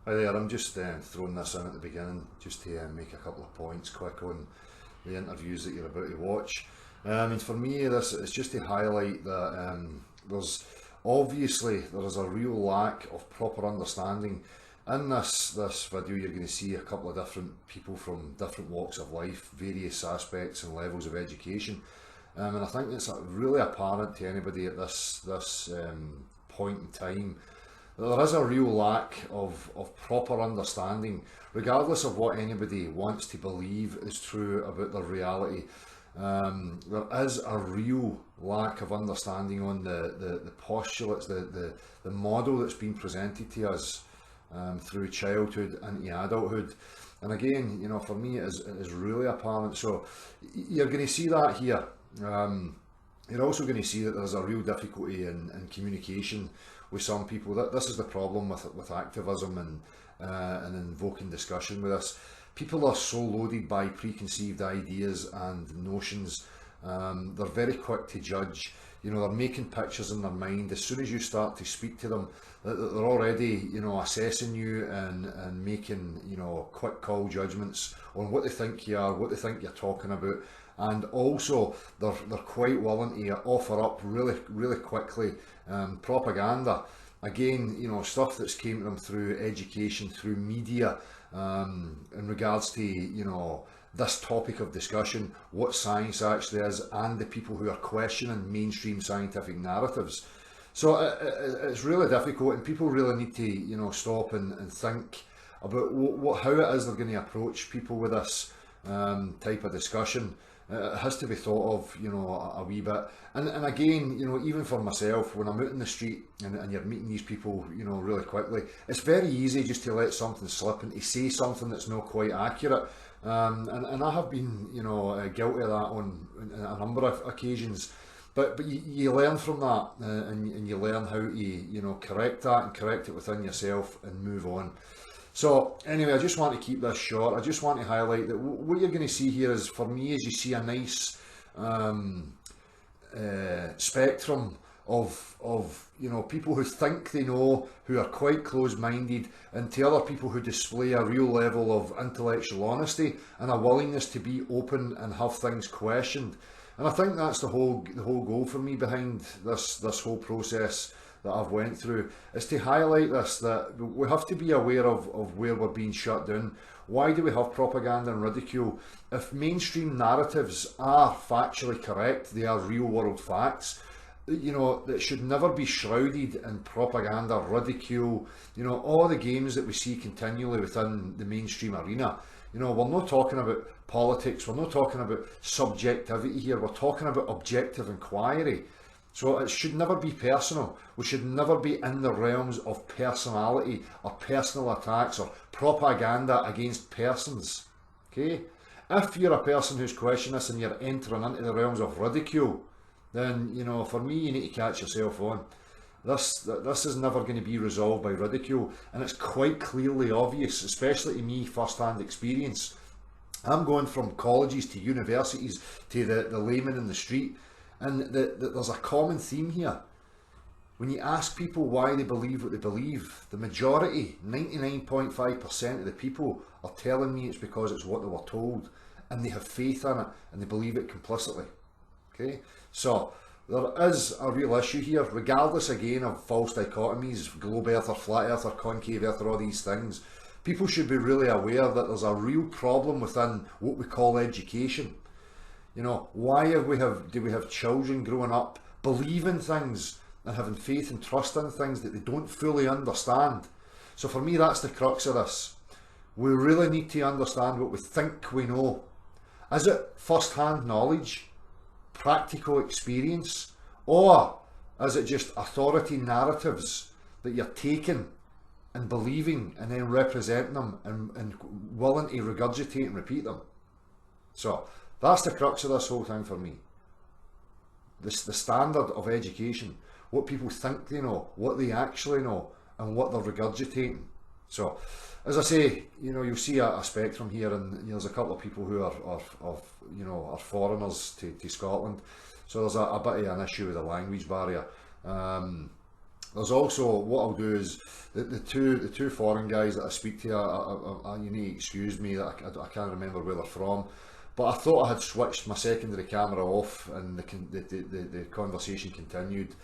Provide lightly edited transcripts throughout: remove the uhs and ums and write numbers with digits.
Hi there, I'm just throwing this in at the beginning just to make a couple of points quick on the interviews that you're about to watch. And for me, this is just to highlight that there is a real lack of proper understanding. In this video, you're going to see a couple of different people from different walks of life, various aspects and levels of education, and I think it's really apparent to anybody at this point in time there is a real lack of proper understanding, regardless of what anybody wants to believe is true about their reality. There is a real lack of understanding on the postulates, the model that's been presented to us through childhood into adulthood. And again, for me, it is really apparent. So you're going to see that here. You're also going to see that there's a real difficulty in communication with some people. This is the problem with activism and invoking discussion with us. People are so loaded by preconceived ideas and notions. They're very quick to judge. They're making pictures in their mind. As soon as you start to speak to them, they're already, assessing you and making, quick call judgments on what they think you are, what they think you're talking about. And also, they're quite willing to offer up really quickly propaganda. Again, stuff that's came to them through education, through media, in regards to, this topic of discussion, what science actually is, and the people who are questioning mainstream scientific narratives. So it's really difficult, and people really need to, stop and think about how it is they're going to approach people with this type of discussion. It has to be thought of, a wee bit. And again, even for myself, when I'm out in the street and you're meeting these people, really quickly, it's very easy just to let something slip and to say something that's not quite accurate. And I have been, guilty of that on a number of occasions. But you learn from that, and you learn how to, correct that and correct it within yourself and move on. So anyway, I just want to keep this short. I just want to highlight that what you're going to see here is, for me, is you see a nice spectrum of people who think they know, who are quite close-minded, and to other people who display a real level of intellectual honesty and a willingness to be open and have things questioned. And I think that's the whole goal for me behind this whole process that I've went through, is to highlight this, that we have to be aware of where we're being shut down. Why do we have propaganda and ridicule? If mainstream narratives are factually correct, they are real world facts, that should never be shrouded in propaganda, ridicule, all the games that we see continually within the mainstream arena. We're not talking about politics, we're not talking about subjectivity here, we're talking about objective inquiry. So it should never be personal. We should never be in the realms of personality or personal attacks or propaganda against persons. Okay? If you're a person who's questioning this and you're entering into the realms of ridicule, then, for me, you need to catch yourself on. This is never going to be resolved by ridicule, and it's quite clearly obvious, especially to me, first-hand experience. I'm going from colleges to universities to the layman in the street, and there's a common theme here. When you ask people why they believe what they believe, the majority, 99.5% of the people, are telling me it's because it's what they were told, and they have faith in it, and they believe it complicitly. Okay, so there is a real issue here, regardless again of false dichotomies, globe earth or flat earth or concave earth or all these things. People should be really aware that there's a real problem within what we call education. Why do we have children growing up believing things and having faith and trust in things that they don't fully understand? So for me, that's the crux of this. We really need to understand what we think we know. Is it first-hand knowledge, practical experience, or is it just authority narratives that you're taking and believing and then representing them and willing to regurgitate and repeat them? So that's the crux of this whole thing for me. The standard of education, what people think they know, what they actually know, and what they're regurgitating. So, as I say, you'll see a spectrum here, and there's a couple of people who are foreigners to Scotland. So there's a bit of an issue with the language barrier. There's also, what I'll do is, the two foreign guys that I speak to, you need to excuse me that I can't remember where they're from, but I thought I had switched my secondary camera off and the conversation continued.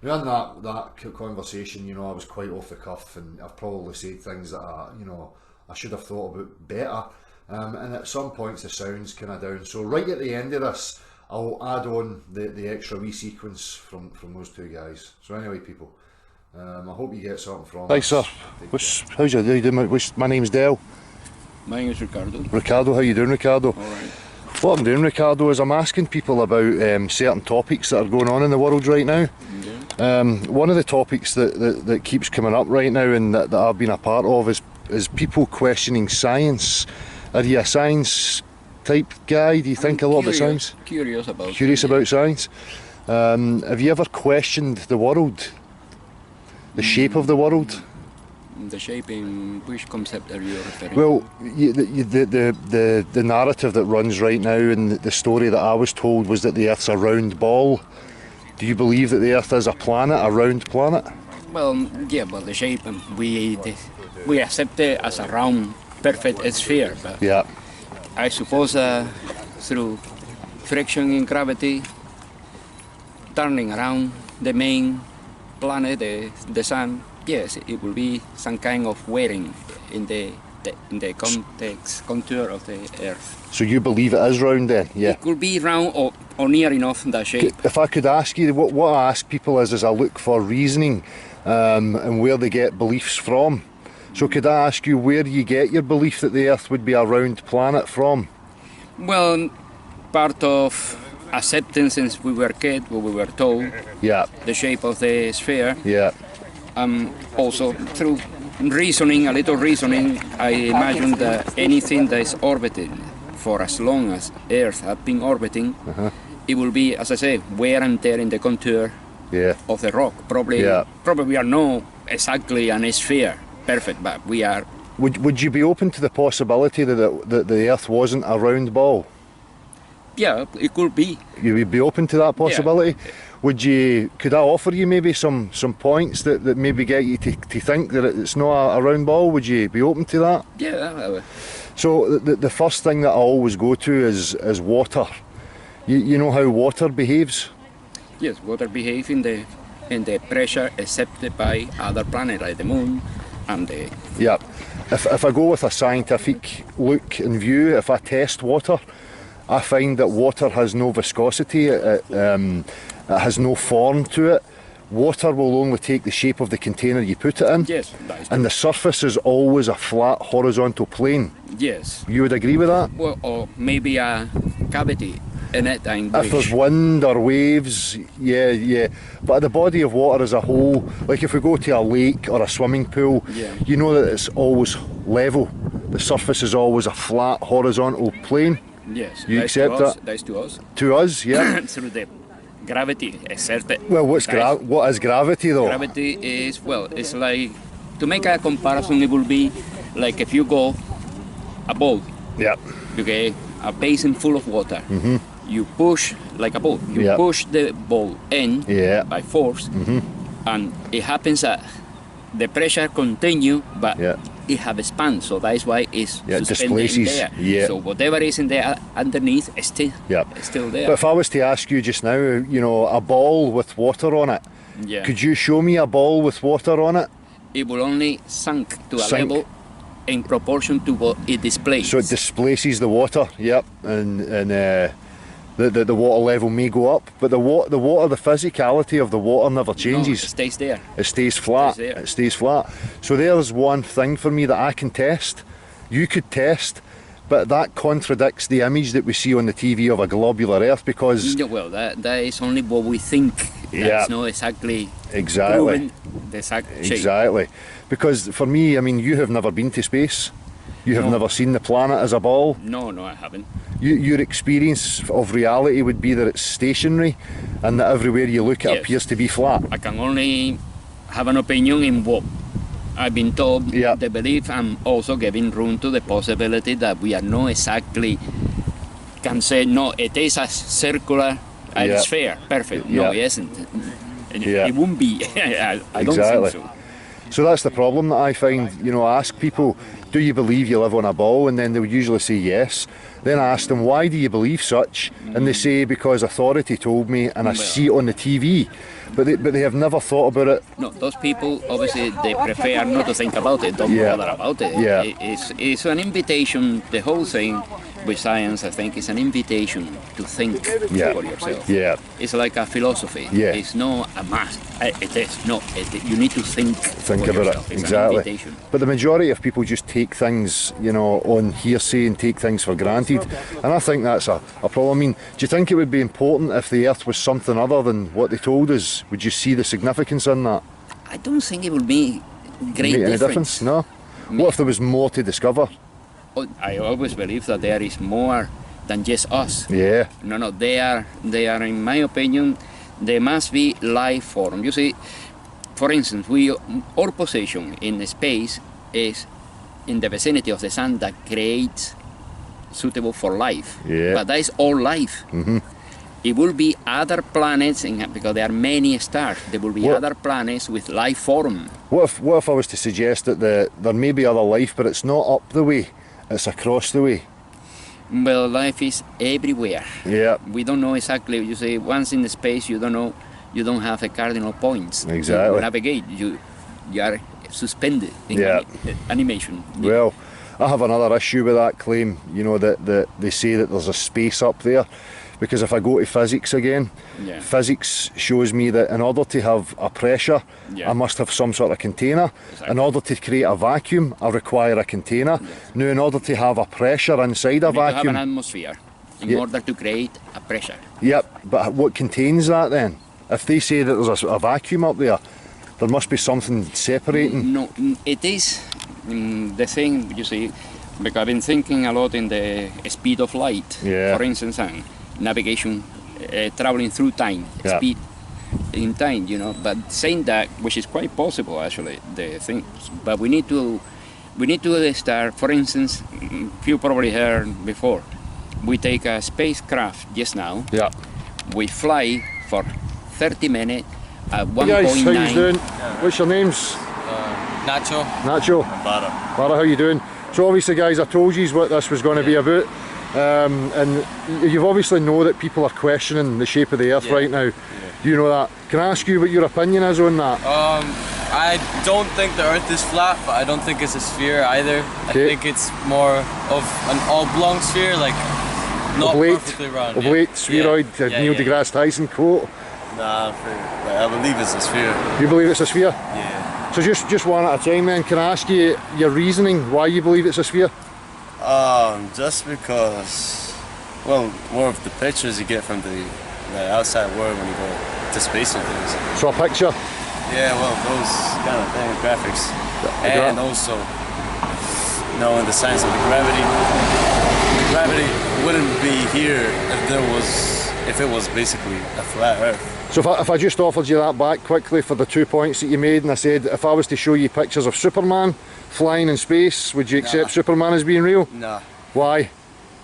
Now in that conversation, you know, I was quite off the cuff, and I've probably said things that I should have thought about better. And at some points the sound's kind of down. So right at the end of this, I'll add on the extra wee sequence from those two guys. So anyway, people, I hope you get something from Hi this. sir, how's you doing? My name's Del. My name is Ricardo. Ricardo, how you doing, Ricardo? Alright. What I'm doing, Ricardo, is I'm asking people about certain topics that are going on in the world right now. Yeah. One of the topics that keeps coming up right now, and that I've been a part of, is people questioning science. Are you a science type guy? Do you think a lot about science? Curious about Science? Have you ever questioned the world? The shape of the world? the shape. In which concept are you referring? Well, the narrative that runs right now, and the story that I was told, was that the Earth's a round ball. Do you believe that the Earth is a planet, a round planet? Well, yeah, but the shape we accept it as a round, perfect sphere. But Yeah. I suppose through friction in gravity, turning around the main planet, the sun, yes, it will be some kind of wearing in the contour of the Earth. So you believe it is round then? Yeah. It could be round or near enough that shape. If I could ask you, what I ask people is I look for reasoning and where they get beliefs from. So could I ask you where you get your belief that the Earth would be a round planet from? Well, part of acceptance since we were kids, what we were told, Yeah. the shape of the sphere. Yeah. Also through reasoning, a little reasoning, I imagine that anything that is orbiting for as long as Earth has been orbiting, it will be, as I say, wear and tear in the contour Yeah. of the rock. Probably we are not exactly an sphere, perfect, but we are. Would you be open to the possibility that the Earth wasn't a round ball? Yeah, it could be. You would be open to that possibility? Yeah. Could I offer you maybe some points that maybe get you to think that it's not a round ball? Would you be open to that? Yeah. So the first thing that I always go to is water. You know how water behaves? Yes, water behaves in the pressure accepted by other planets like the moon and the. Yeah. If I go with a scientific look and view, if I test water, I find that water has no viscosity, it has no form to it. Water will only take the shape of the container you put it in. Yes, that is and the surface is always a flat horizontal plane. Yes. You would agree with that? Well, or maybe a cavity in it. If there's wind or waves, yeah. But the body of water as a whole, like if we go to a lake or a swimming pool, you know that it's always level. The surface is always a flat horizontal plane. Yes. You accept that? That is to us. To us, yeah. Through the gravity exerted. Well, what is gravity though? Gravity is, well, it's like, to make a comparison, it will be like if you go a boat. Yeah. Okay, a basin full of water. You push like a boat. You push the boat in by force, and it happens that the pressure continue, but it have expanded, so that is why it's suspended in there. Yeah. So whatever is in there underneath is still there. But if I was to ask you just now, you know, a ball with water on it, could you show me a ball with water on it? It will only sink to a level in proportion to what it displaces. So it displaces the water, and the water level may go up, but the water, the physicality of the water never changes. No, it stays there. It stays flat. It stays flat. So there's one thing for me that I can test. You could test, but that contradicts the image that we see on the TV of a globular Earth, because well, that is only what we think. That's not exactly proven the exact shape. Exactly. Because for me, I mean, you have never been to space. You have never seen the planet as a ball. No, I haven't. Your experience of reality would be that it's stationary and that everywhere you look it appears to be flat. I can only have an opinion in what I've been told, the belief, and also giving room to the possibility that we are not exactly, can say, no, it is a circular sphere, perfect. No, it isn't. It won't be. I don't think so. So that's the problem that I find. You know, I ask people, do you believe you live on a ball? And then they'll usually say yes. Then I ask them, why do you believe such? And they say, because authority told me and I see it on the TV. But they have never thought about it. No, those people, obviously, they prefer not to think about it, don't bother about it. Yeah. It's an invitation, the whole thing with science, I think, is an invitation to think for yourself. Yeah. It's like a philosophy. Yeah. It's not a must. It is. No, you need to think for about yourself. it. It's Exactly. an invitation. But the majority of people just take things, you know, on hearsay and take things for granted. And I think that's a problem. I mean, do you think it would be important if the Earth was something other than what they told us? Would you see the significance in that? I don't think it will be great Make any difference. difference? No? What if there was more to discover? I always believe that there is more than just us. Yeah. No, they are, in my opinion, there must be life form. You see, for instance, our position in space is in the vicinity of the sun that creates suitable for life. Yeah. But that is all life. Mm-hmm. It will be other planets, because there are many stars, there will be other planets with life form. What if I was to suggest that there may be other life, but it's not up the way, it's across the way? Well, life is everywhere. Yeah. We don't know exactly. You say once in the space, you don't know. You don't have a cardinal points. Exactly. You navigate. You are suspended in animation. Well, I have another issue with that claim. You know that they say that there's a space up there, because if I go to physics again, physics shows me that in order to have a pressure, I must have some sort of container. Exactly. In order to create a vacuum, I require a container. Now, in order to have a pressure inside a You have vacuum, an atmosphere in order to create a pressure. Yep, but what contains that then? If they say that there's a vacuum up there, there must be something separating. No, it is the thing, you see, because I've been thinking a lot in the speed of light, for instance, and navigation, traveling through time, speed in time, you know, but saying that, which is quite possible actually, the thing, but we need to start, for instance, you probably heard before, we take a spacecraft just now, we fly for 30 minutes at 1.9. Hey guys, how you doing? What's your names? Nacho. Nacho. Barra. Barra, how you doing? So obviously guys, I told you what this was going to be about, and you obviously know that people are questioning the shape of the Earth right now. Do you know that? Can I ask you what your opinion is on that? I don't think the Earth is flat, but I don't think it's a sphere either. I think it's more of an oblong sphere, like not perfectly round. Oblate, spheroid, Neil deGrasse Tyson quote. Nah, I believe it's a sphere. You believe it's a sphere? Yeah. So just one at a time then, can I ask you your reasoning why you believe it's a sphere? Just because, well, more of the pictures you get from the outside world when you go to space and things. So a picture? Yeah, well, those kind of things, graphics. And also, you know, in the science of the gravity wouldn't be here if it was basically a flat Earth. So if I just offered you that back quickly for the 2 points that you made, and I said if I was to show you pictures of Superman flying in space, would you accept Superman as being real? Nah. Why?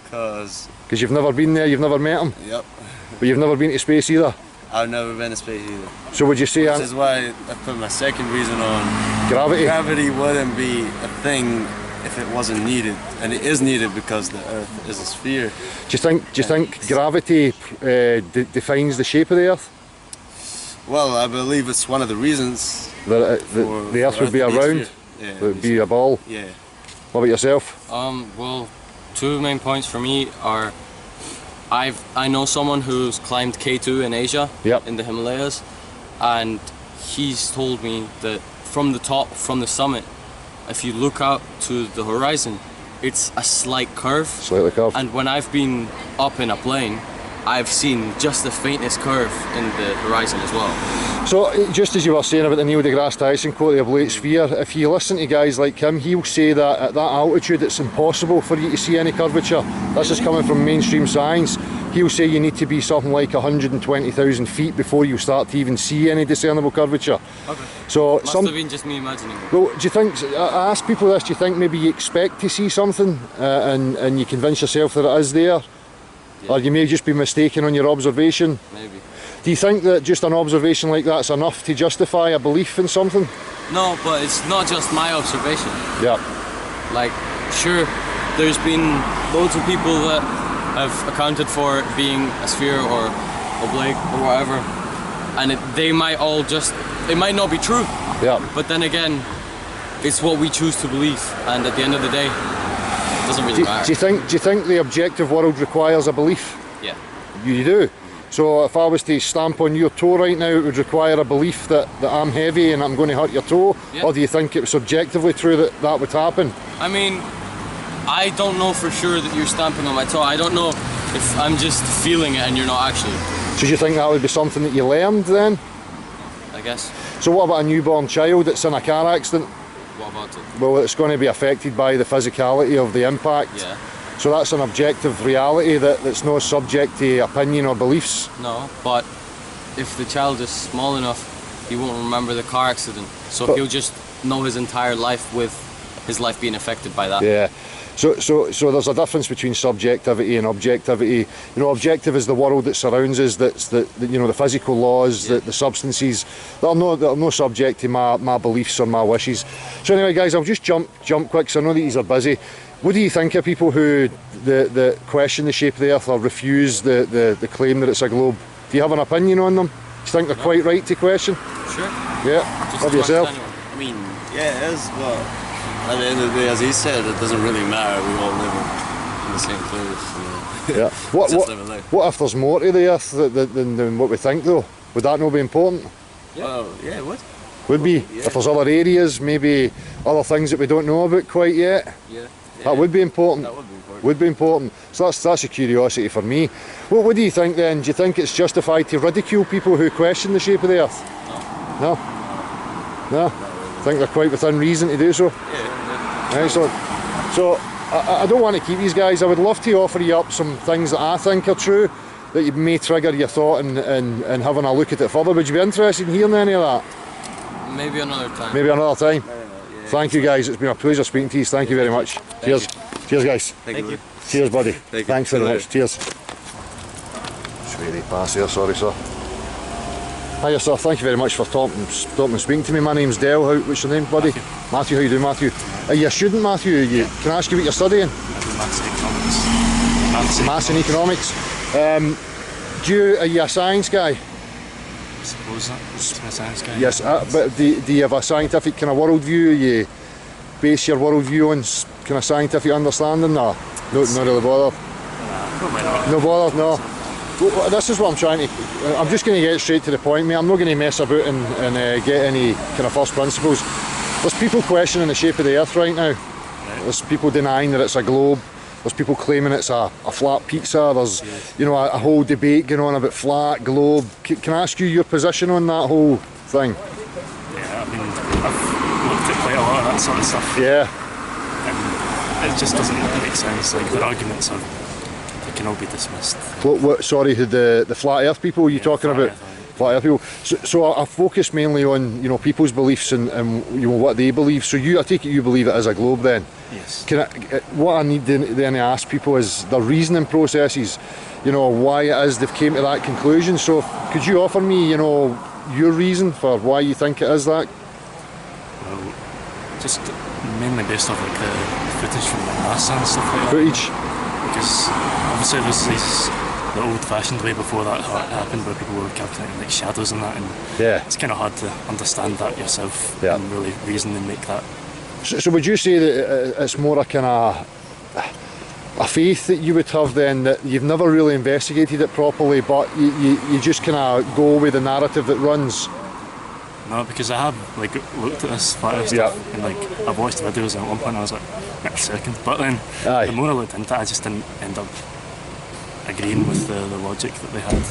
Because you've never been there, you've never met him? Yep. But you've never been to space either? I've never been to space either. So would you say... This is why I put my second reason on... Gravity? Gravity wouldn't be a thing if it wasn't needed, and it is needed because the Earth is a sphere. Do you think gravity defines the shape of the Earth? Well, I believe it's one of the reasons that the Earth would be around. Yeah, it would be a ball. Yeah. What about yourself? Well, two main points for me are I know someone who's climbed K2 in Asia, in the Himalayas, and he's told me that from the top, from the summit, if you look out to the horizon, it's a slight curve. Slightly curved. And when I've been up in a plane, I've seen just the faintest curve in the horizon as well. So, just as you were saying about the Neil deGrasse Tyson quote, the oblate sphere, if you listen to guys like him, he'll say that at that altitude it's impossible for you to see any curvature. This is coming from mainstream science. He'll say you need to be something like 120,000 feet before you start to even see any discernible curvature. Okay. So must have been just me imagining it. Well, do you think, I ask people this, do you think maybe you expect to see something and you convince yourself that it is there? Yeah. Or you may just be mistaken on your observation? Maybe. Do you think that just an observation like that's enough to justify a belief in something? No, but it's not just my observation. Yeah. Like, sure, there's been loads of people that have accounted for it being a sphere or oblique or whatever, and they might all just, it might not be true. Yeah. But then again, it's what we choose to believe, and at the end of the day, it doesn't really matter. Do you think the objective world requires a belief? Yeah. You do? So if I was to stamp on your toe right now, it would require a belief that I'm heavy and I'm going to hurt your toe? Yeah. Or do you think it was subjectively true that that would happen? I mean, I don't know for sure that you're stamping on my toe. I don't know if I'm just feeling it and you're not actually. So do you think that would be something that you learned then? I guess. So what about a newborn child that's in a car accident? What about it? Well, it's going to be affected by the physicality of the impact. Yeah. So that's an objective reality that's not subject to opinion or beliefs. No, but if the child is small enough, he won't remember the car accident. So he'll just know his entire life with his life being affected by that. Yeah. So there's a difference between subjectivity and objectivity. You know, objective is the world that surrounds us. That's the physical laws, the substances. They're no subject to my beliefs or my wishes. So anyway, guys, I'll just jump quick because I know that you are busy. What do you think of people who the question the shape of the Earth or refuse the claim that it's a globe? Do you have an opinion on them? Do you think they're quite right to question? Sure. Yeah. Just Of yourself? I mean, yeah, it is, but at the end of the day, as he said, it doesn't really matter. We all live in the same place. You know? Yeah. What if there's more to the Earth than what we think, though? Would that not be important? Yeah. Well, yeah, it would. Would be. Yeah. If there's other areas, maybe other things that we don't know about quite yet. Yeah. That would be important. That would be important. Would be important. So that's a curiosity for me. What do you think then? Do you think it's justified to ridicule people who question the shape of the Earth? No. No? I think they're quite within reason to do so. Yeah. Excellent. So I don't want to keep these guys. I would love to offer you up some things that I think are true that you may trigger your thought and having a look at it further. Would you be interested in hearing any of that? Maybe another time. Maybe another time. Thank you guys, it's been a pleasure speaking to you. Thank you very much. Cheers. Cheers guys. Thank you. Cheers buddy. Thanks very much. Cheers. Sweetie pass here, sorry sir. Hiya sir, thank you very much for stopping and speaking to me. My name's Del. What's your name buddy? Matthew, how you doing Matthew? Are you a student Matthew? Can I ask you what you're studying? Maths and economics. Maths and economics. Are you a science guy? I suppose that's a science guy. Yes, but do you have a scientific kind of worldview? You base your worldview on kind of scientific understanding? No, not really bothered. Probably not. No bothered, no. Well, this is what I'm trying to. I'm just going to get straight to the point, mate. I'm not going to mess about and get any kind of first principles. There's people questioning the shape of the Earth right now. Right. There's people denying that it's a globe. There's people claiming it's a flat pizza. There's a whole debate going on about flat, globe. Can I ask you your position on that whole thing? Yeah, I mean, I've looked at quite a lot of that sort of stuff. Yeah. And it just doesn't make sense. Like the arguments they can all be dismissed. Sorry, the flat Earth people you're talking about? Flat Earth people. So I focus mainly on people's beliefs and what they believe. So I take it you believe it is a globe then? Yes. What I need then to ask people is their reasoning processes, why it is they've came to that conclusion. So could you offer me, your reason for why you think it is that? Well, just mainly based off like the footage from like NASA and stuff like Footage? that. Because obviously there's the old-fashioned way before that happened where people were calculating like shadows and that, and it's kind of hard to understand that yourself and really reason and make that. So would you say that it's more a kind of a faith that you would have then, that you've never really investigated it properly, but you just kind of go with the narrative that runs? No, because I have like looked at this flat Earth stuff and like I've watched videos, and at one point I was like, wait a second, but then the more I looked into it, I just didn't end up agreeing with the logic that they had.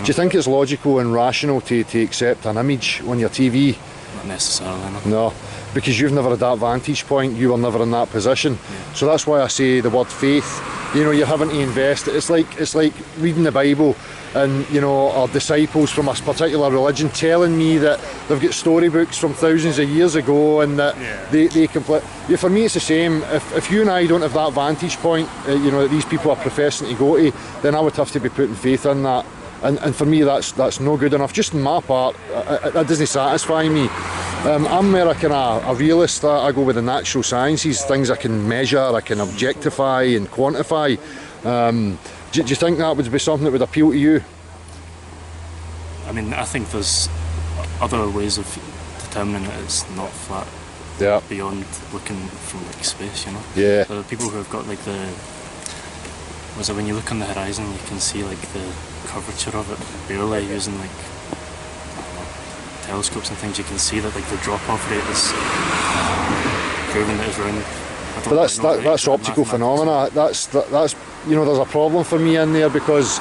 Do you think it's logical and rational to accept an image on your TV? Not necessarily, no. No, because you've never had that vantage point, you were never in that position. So that's why I say the word faith. You're having to invest. It's like reading the Bible and our disciples from a particular religion telling me that they've got storybooks from thousands of years ago and that they complete. For me it's the same. If you and I don't have that vantage point, that these people are professing to go to, then I would have to be putting faith in that. And for me, that's no good enough. Just in my part, that doesn't satisfy me. I'm more a kind of a realist. I go with the natural sciences, things I can measure, I can objectify and quantify. Do you think that would be something that would appeal to you? I mean, I think there's other ways of determining that it's not flat. Yeah. Beyond looking from like space, you know. Yeah. There are people who have got like was it when you look on the horizon, you can see like the curvature of it barely using like telescopes and things. You can see that like the drop-off rate is proving that it's round. But that's optical phenomena. That's you know, there's a problem for me in there because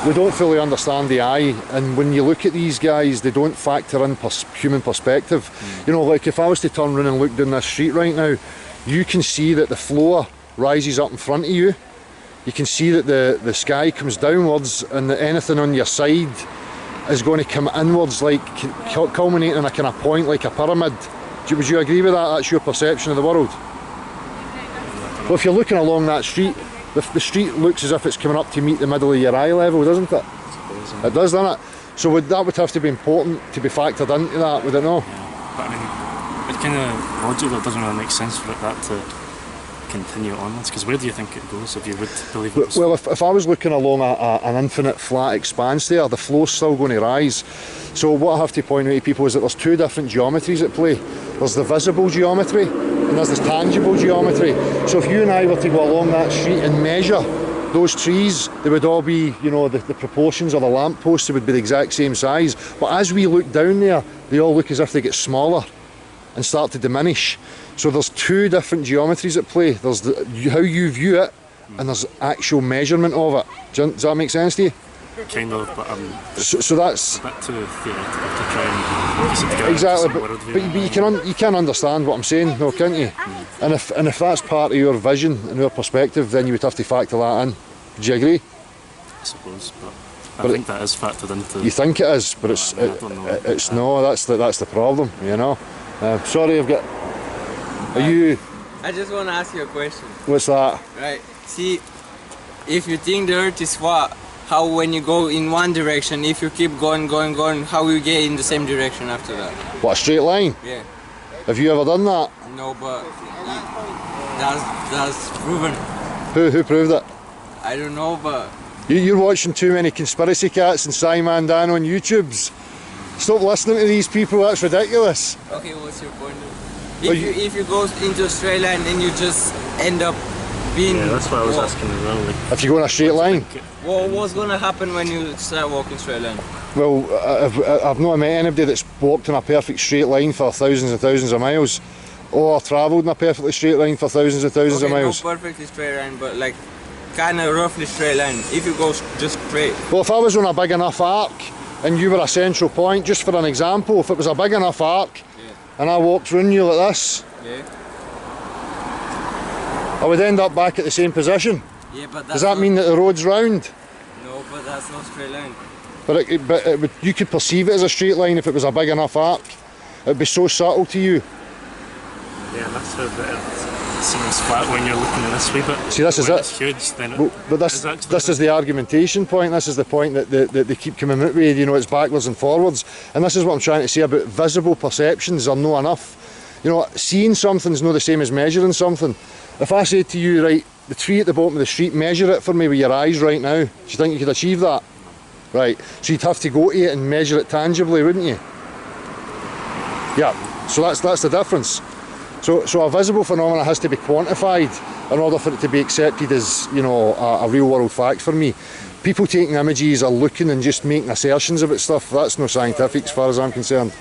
we don't fully understand the eye, and when you look at these guys, they don't factor in human perspective. You know, like if I was to turn around and look down this street right now, you can see that the floor rises up in front of you. You can see that the sky comes downwards, and that anything on your side is going to come inwards, like culminating in a kind of point like a pyramid. Would you agree with that? That's your perception of the world. Well, if you're looking along that street, the street looks as if it's coming up to meet the middle of your eye level, doesn't it? It does, doesn't it? So that would have to be important to be factored into that, would it not? Yeah, but I mean, it kind of logically doesn't really make sense for that to continue onwards, because where do you think it goes if you would believe it? Well, if I was looking along an infinite flat expanse there, the flow's still going to rise. So what I have to point out to people is that there's two different geometries at play. There's the visible geometry and there's the tangible geometry. So if you and I were to go along that street and measure those trees, they would all be, you know, the proportions of the lampposts would be the exact same size. But as we look down there, they all look as if they get smaller and start to diminish. So there's two different geometries at play. There's how you view it, and there's actual measurement of it. Does that make sense to you? Kind of, but so that's a bit too theoretical to try and piece it together. Exactly, but you can understand what I'm saying, though, can't you? And if that's part of your vision and your perspective, then you would have to factor that in. Do you agree? I suppose, but I think that is factored into. You think it is, but it's no. That's the problem, you know. Sorry, I've got. Are you? I just want to ask you a question. What's that? Right. See, if you think the Earth is flat, how when you go in one direction, if you keep going, how you get in the same direction after that? What, a straight line? Yeah. Have you ever done that? No, but that's proven. Who proved it? I don't know, but you're watching too many conspiracy cats and Simon Dan on YouTubes. Stop listening to these people. That's ridiculous. Okay, what's your point? If you go into Australia and then you just end up being... Yeah, that's what I was asking as well. Like, if you go in a straight line? Well, what's going to happen when you start walking straight line? Well, I've not met anybody that's walked in a perfect straight line for thousands and thousands of miles, or travelled in a perfectly straight line for thousands and thousands of miles. Not perfectly straight line, but like kind of roughly straight line, if you go just straight. Well, if I was on a big enough arc and you were a central point, just for an example, if it was a big enough arc, and I walked round you like this, I would end up back at the same position. Yeah, but does that mean that the road's round? No, but that's not straight line. But you could perceive it as a straight line if it was a big enough arc. It would be so subtle to you. Yeah, that's how it seems flat when you're looking at this way, but see, this is it. It's huge, then but this is the argumentation point. This is the point that they keep coming out with. You know, it's backwards and forwards, and this is what I'm trying to say about visible perceptions are no enough. You know, seeing something's not the same as measuring something. If I said to you, right, the tree at the bottom of the street, measure it for me with your eyes right now, do you think you could achieve that? Right, so you'd have to go to it and measure it tangibly, wouldn't you? Yeah, so that's the difference. So a visible phenomenon has to be quantified in order for it to be accepted as, you know, a real world fact for me. People taking images are looking and just making assertions about stuff. That's no scientific as far as I'm concerned.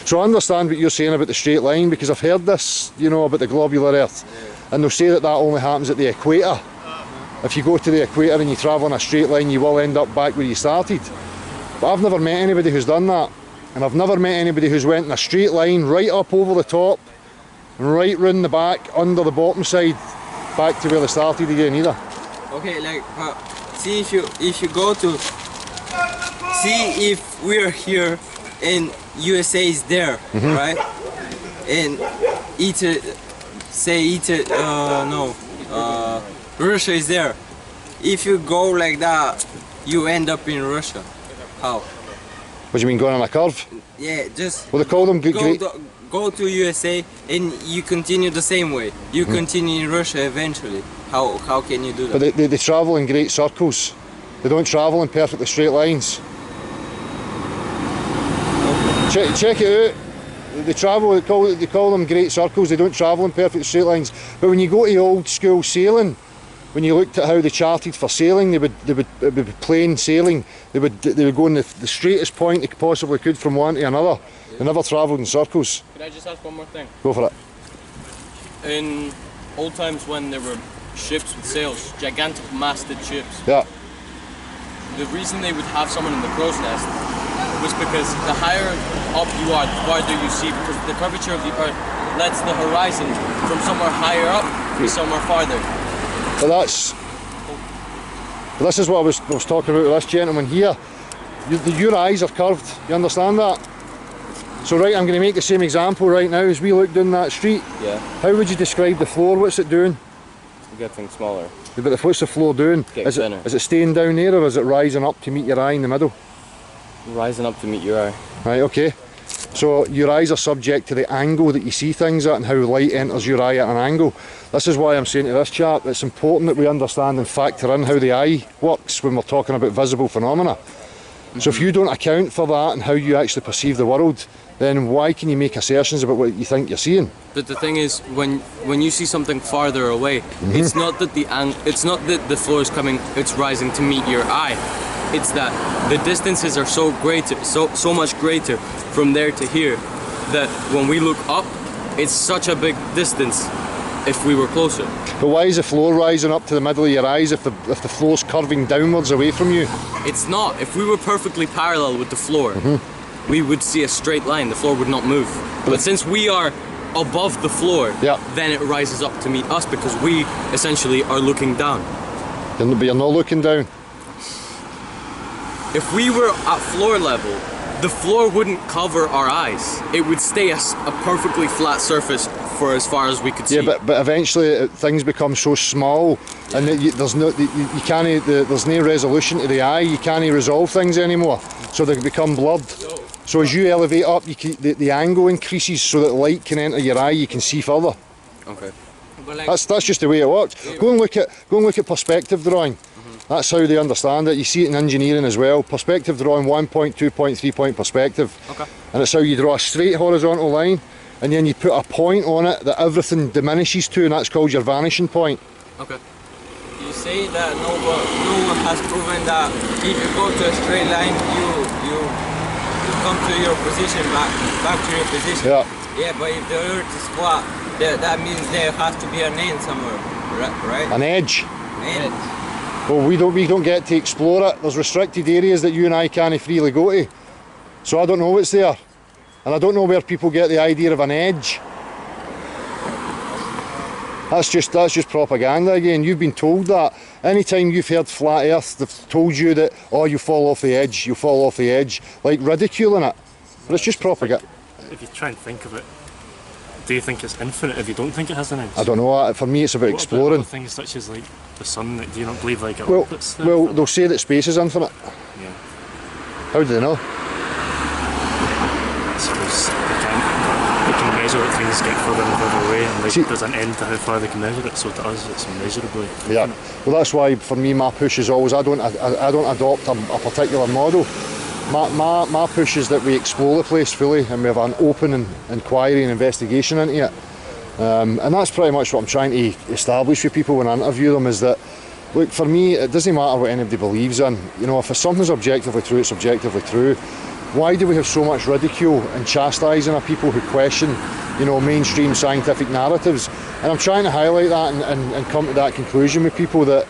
So I understand what you're saying about the straight line, because I've heard this, you know, about the globular earth, and they'll say that only happens at the equator. If you go to the equator and you travel in a straight line, you will end up back where you started. But I've never met anybody who's done that, and I've never met anybody who's went in a straight line right up over the top, right round the back, under the bottom side, back to where they started again either. Okay, like, see if you go to, see if we're here and USA is there, right? And Russia is there. If you go like that, you end up in Russia. How? What do you mean, going on a curve? Yeah, just Well, they call them great. Go to USA and you continue the same way. You continue in Russia eventually. How can you do that? But they travel in great circles. They don't travel in perfectly straight lines. Check it out. They travel. They call them great circles. They don't travel in perfect straight lines. But when you go to old school sailing, when you looked at how they charted for sailing, it would be plain sailing. They would go in the straightest point they possibly could from one to another. They never travelled in circles. Could I just ask one more thing? Go for it. In old times when there were ships with sails, gigantic masted ships, Yeah. the reason they would have someone in the crow's nest was because the higher up you are, the farther you see, because the curvature of the earth lets the horizon from somewhere higher up be somewhere farther. But this is what I was talking about with this gentleman here. Your eyes are curved, you understand that? So right, I'm going to make the same example right now as we look down that street. Yeah. How would you describe the floor? What's it doing? It's getting smaller. But what's the floor doing? Is it staying down there, or is it rising up to meet your eye in the middle? Rising up to meet your eye. Right, okay. So your eyes are subject to the angle that you see things at and how light enters your eye at an angle. This is why I'm saying to this chap, it's important that we understand and factor in how the eye works when we're talking about visible phenomena. So if you don't account for that and how you actually perceive the world, then why can you make assertions about what you think you're seeing? But the thing is, when you see something farther away, it's not that the floor is coming, it's rising to meet your eye. It's that the distances are so much greater from there to here, that when we look up, it's such a big distance if we were closer. But why is the floor rising up to the middle of your eyes if the floor's curving downwards away from you? It's not. If we were perfectly parallel with the floor, we would see a straight line. The floor would not move. But since we are above the floor, then it rises up to meet us because we essentially are looking down. But you're not looking down. If we were at floor level, the floor wouldn't cover our eyes. It would stay a perfectly flat surface for as far as we could see. Yeah, but eventually things become so small, and that there's no resolution to the eye. You can't resolve things anymore, so they become blurred. So as you elevate up, the angle increases so that light can enter your eye. You can see further. Okay. That's just the way it works. Go and look at perspective drawing. That's how they understand it. You see it in engineering as well. Perspective drawing, 1 point, 2 point, 3 point perspective. Okay. And it's how you draw a straight horizontal line, and then you put a point on it that everything diminishes to, and that's called your vanishing point. Okay. You say that no one has proven that if you go to a straight line, you come to your position, back to your position. Yeah. Yeah, but if the earth is flat, that means there has to be an end somewhere, right? An edge. Edge. Well, we don't get to explore it. There's restricted areas that you and I can't freely go to. So I don't know what's there. And I don't know where people get the idea of an edge. That's just propaganda again. You've been told that. Anytime you've heard flat earth, they've told you that, oh, you fall off the edge, like ridiculing it. But it's just propaganda. If you try and think of it, do you think it's infinite if you don't think it has an edge? I don't know. For me, it's about exploring. About things such as like the sun, do you not believe like it orbits there? Well, they'll say that space is infinite. Yeah. How do they know? I suppose they can measure it, things get further and further away, and there's an end to how far they can measure it, so to us it's immeasurably infinite. Yeah. Well, that's why for me my push is always I don't adopt a particular model. My push is that we explore the place fully and we have an open inquiry and investigation into it. And that's pretty much what I'm trying to establish with people when I interview them, is that, look, for me, it doesn't matter what anybody believes in. You know, if something's objectively true, it's objectively true. Why do we have so much ridicule and chastising of people who question, you know, mainstream scientific narratives? And I'm trying to highlight that and come to that conclusion with people that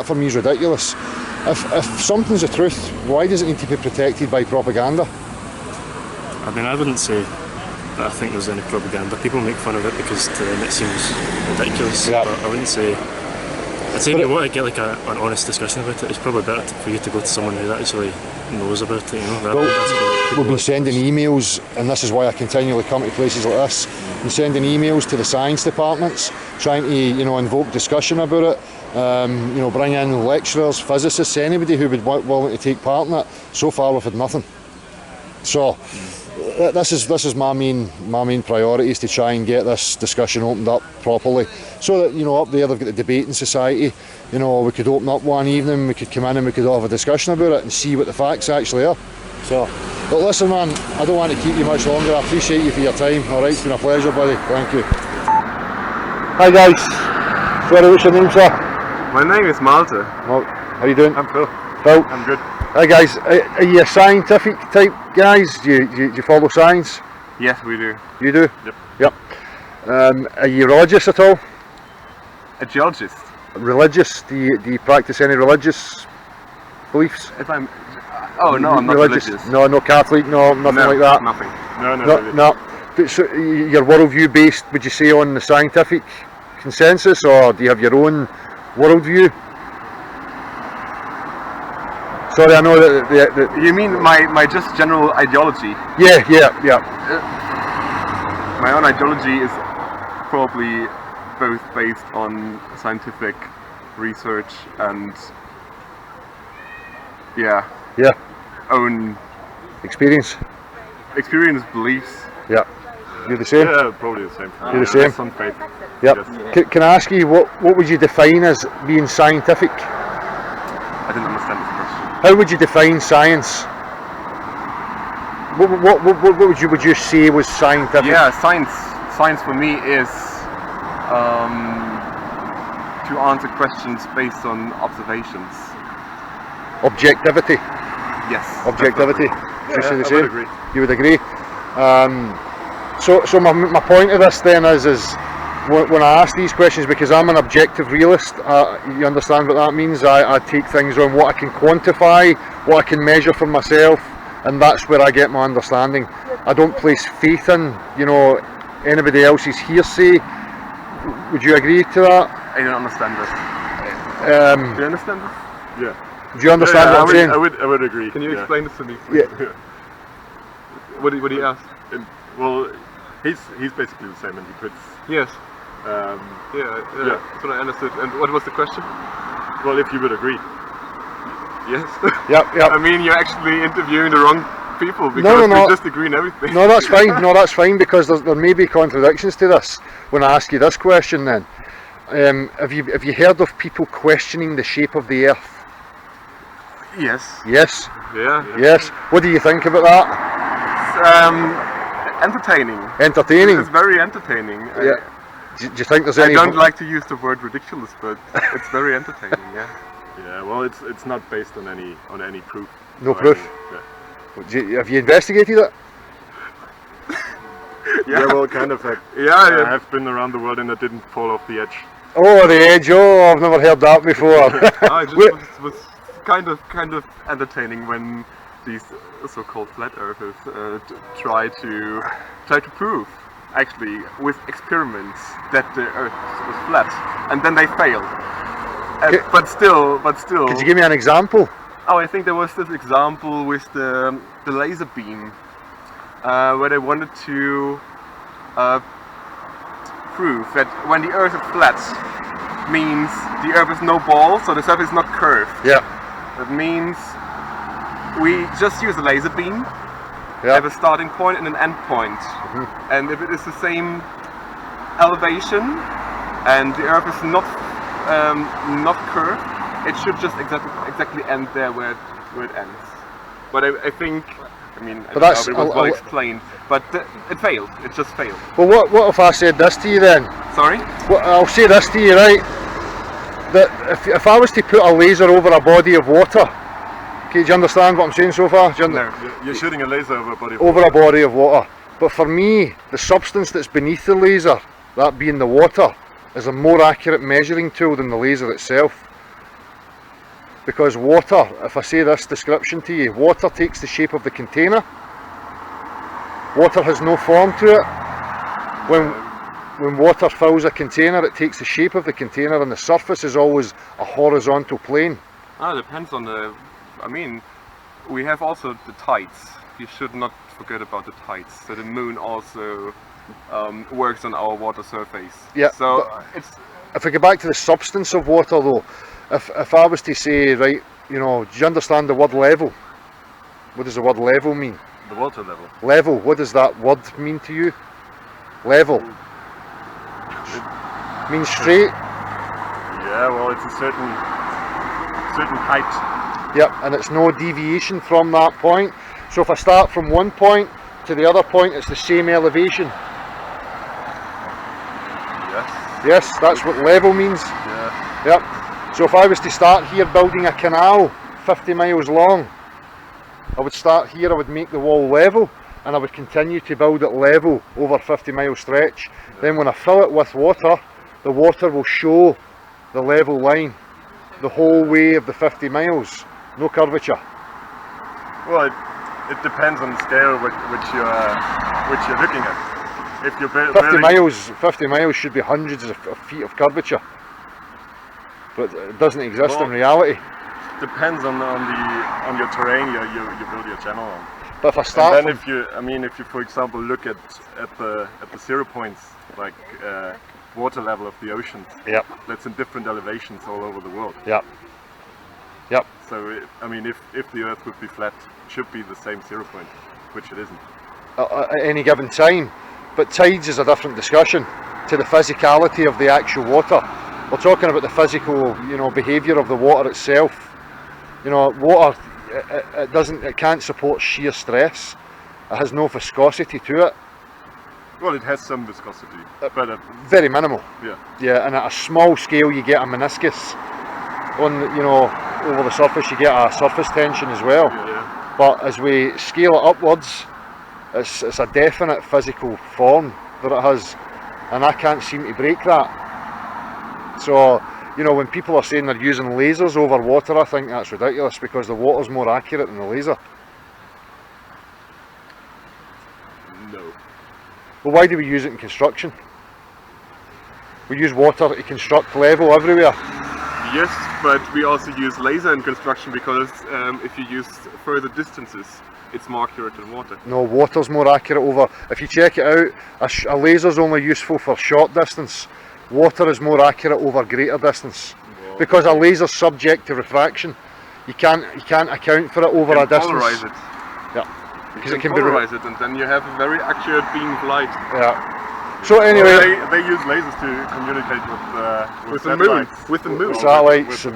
for me is ridiculous. If something's the truth, why does it need to be protected by propaganda? I mean, I wouldn't say that I think there's any propaganda. People make fun of it because to them it seems ridiculous. Yeah. But I wouldn't say. I'd say if you want to get like an honest discussion about it, it's probably better for you to go to someone who actually knows about it. You know, we've been sending emails, and this is why I continually come to places like this. We're sending emails to the science departments, trying to invoke discussion about it. You know, bring in lecturers, physicists, anybody who would be willing to take part in it. So far we've had nothing. So this is my main priority, is to try and get this discussion opened up properly, so that, you know, up there they've got the debating society. You know, we could open up one evening, we could come in and we could all have a discussion about it and see what the facts actually are. So, but listen, man, I don't want to keep you much longer. I appreciate you for your time. All right, it's been a pleasure, buddy. Thank you. Hi guys. Sorry, what's your name, sir? My name is Malte. Well, how you doing? I'm Phil. Phil. I'm good. Hi guys, are you scientific type guys? Do you follow science? Yes, we do. You do? Yep. Yep. Are you religious at all? A geologist. Religious? Do you practice any religious beliefs? If I'm... Oh no, I'm not religious. No, no Catholic, no, nothing like that? Nothing. No. No. But so your worldview based, would you say, on the scientific consensus, or do you have your own worldview? Sorry, I know that you mean my just general ideology? Yeah. My own ideology is probably both based on scientific research and own experience, beliefs. Yeah. You're the same? Yeah, probably the same. You're the same? Some faith. Yep. Yes. Can I ask you, what would you define as being scientific? I didn't understand this question. How would you define science? What would you say was scientific? Yeah, science for me is to answer questions based on observations. Objectivity. Yes. Objectivity. Yeah, I would agree. You would agree. So my point of this then is when I ask these questions, because I'm an objective realist, you understand what that means? I take things on what I can quantify, what I can measure for myself, and that's where I get my understanding. I don't place faith in, you know, anybody else's hearsay. Would you agree to that? I don't understand this. Do you understand this? Yeah. Do you understand what I'm saying? I would agree. Can you explain this to me, please? Yeah. What do you ask? Well, he's basically the same, and he puts. Yes. That's what I understood. And what was the question? Well, if you would agree. Yes. Yep. I mean, you're actually interviewing the wrong people, because we just agree on everything. No, that's fine. No, that's fine, because there may be contradictions to this. When I ask you this question, then, have you heard of people questioning the shape of the Earth? Yes. Yes. Yeah. Yes. What do you think about that? It's entertaining. Entertaining. It's very entertaining. Yeah. Do you think there's any? I don't like to use the word ridiculous, but it's very entertaining. Yeah. Yeah. Well, it's not based on any proof. No proof. Have you investigated it? Yeah. Well, kind of. I have been around the world and I didn't fall off the edge. Oh, the edge! Oh, I've never heard that before. It was kind of entertaining when these so-called flat earthers try to prove, actually, with experiments, that the Earth was flat, and then they fail. But still. Could you give me an example? Oh, I think there was this example with the laser beam, where they wanted to prove that when the Earth is flat, means the Earth is no ball, so the surface is not curved. Yeah. That means we just use a laser beam, have a starting point and an end point. And if it is the same elevation and the Earth is not curved, it should just exactly end there where it ends. But I think, I mean, I don't know if it was well explained, but it failed. It just failed. Well, what if I said this to you then? Sorry? Well, I'll say this to you, right? That if I was to put a laser over a body of water, okay, do you understand what I'm saying so far? No, you're shooting a laser over a body of water. Over a body of water. But for me, the substance that's beneath the laser, that being the water, is a more accurate measuring tool than the laser itself. Because water, if I say this description to you, water takes the shape of the container. Water has no form to it. When water fills a container, it takes the shape of the container, and the surface is always a horizontal plane. It depends on the... I mean, we have also the tides. You should not forget about the tides. So the moon also works on our water surface. Yeah. So if we go back to the substance of water though, if I was to say, right, you know, do you understand the word level? What does the word level mean? The water level. Level, what does that word mean to you? Level. Means straight? Yeah, well, it's a certain height. Yep, and it's no deviation from that point. So if I start from one point to the other point, it's the same elevation. Yes. Yes, that's what level means. Yeah. Yep. So if I was to start here building a canal 50 miles long, I would start here, I would make the wall level, and I would continue to build it level over a 50-mile stretch. Then when I fill it with water, the water will show the level line the whole way of the 50 miles, no curvature. Well, it depends on the scale which you're looking at. If you're 50 miles should be hundreds of feet of curvature, but it doesn't exist in reality. Depends on your terrain you build your channel on. But if I start, and then if you for example look at the 0 points, like water level of the oceans, yep, that's in different elevations all over the world. Yep. Yep. So I mean, if the Earth would be flat, it should be the same 0 point, which it isn't. At any given time. But tides is a different discussion to the physicality of the actual water. We're talking about the physical, you know, behaviour of the water itself. You know, water, it can't support sheer stress. It has no viscosity to it. Well, it has some viscosity, but very minimal. Yeah. Yeah, and at a small scale, you get a meniscus. On, you know, over the surface, you get a surface tension as well. Yeah. But as we scale it upwards, it's a definite physical form that it has, and I can't seem to break that. So, you know, when people are saying they're using lasers over water, I think that's ridiculous, because the water's more accurate than the laser. No. Well, why do we use it in construction? We use water to construct level everywhere. Yes, but we also use laser in construction because if you use further distances, it's more accurate than water. No, water's more accurate over, if you check it out, a laser's only useful for short distance. Water is more accurate over greater distance. Whoa. Because a laser's subject to refraction. You can't account for it over a distance. Polarize it. Yeah. Because it can polarize it, and then you have a very accurate beam of light. Yeah. So anyway, well, they use lasers to communicate with the moon. With the moon. Satellites.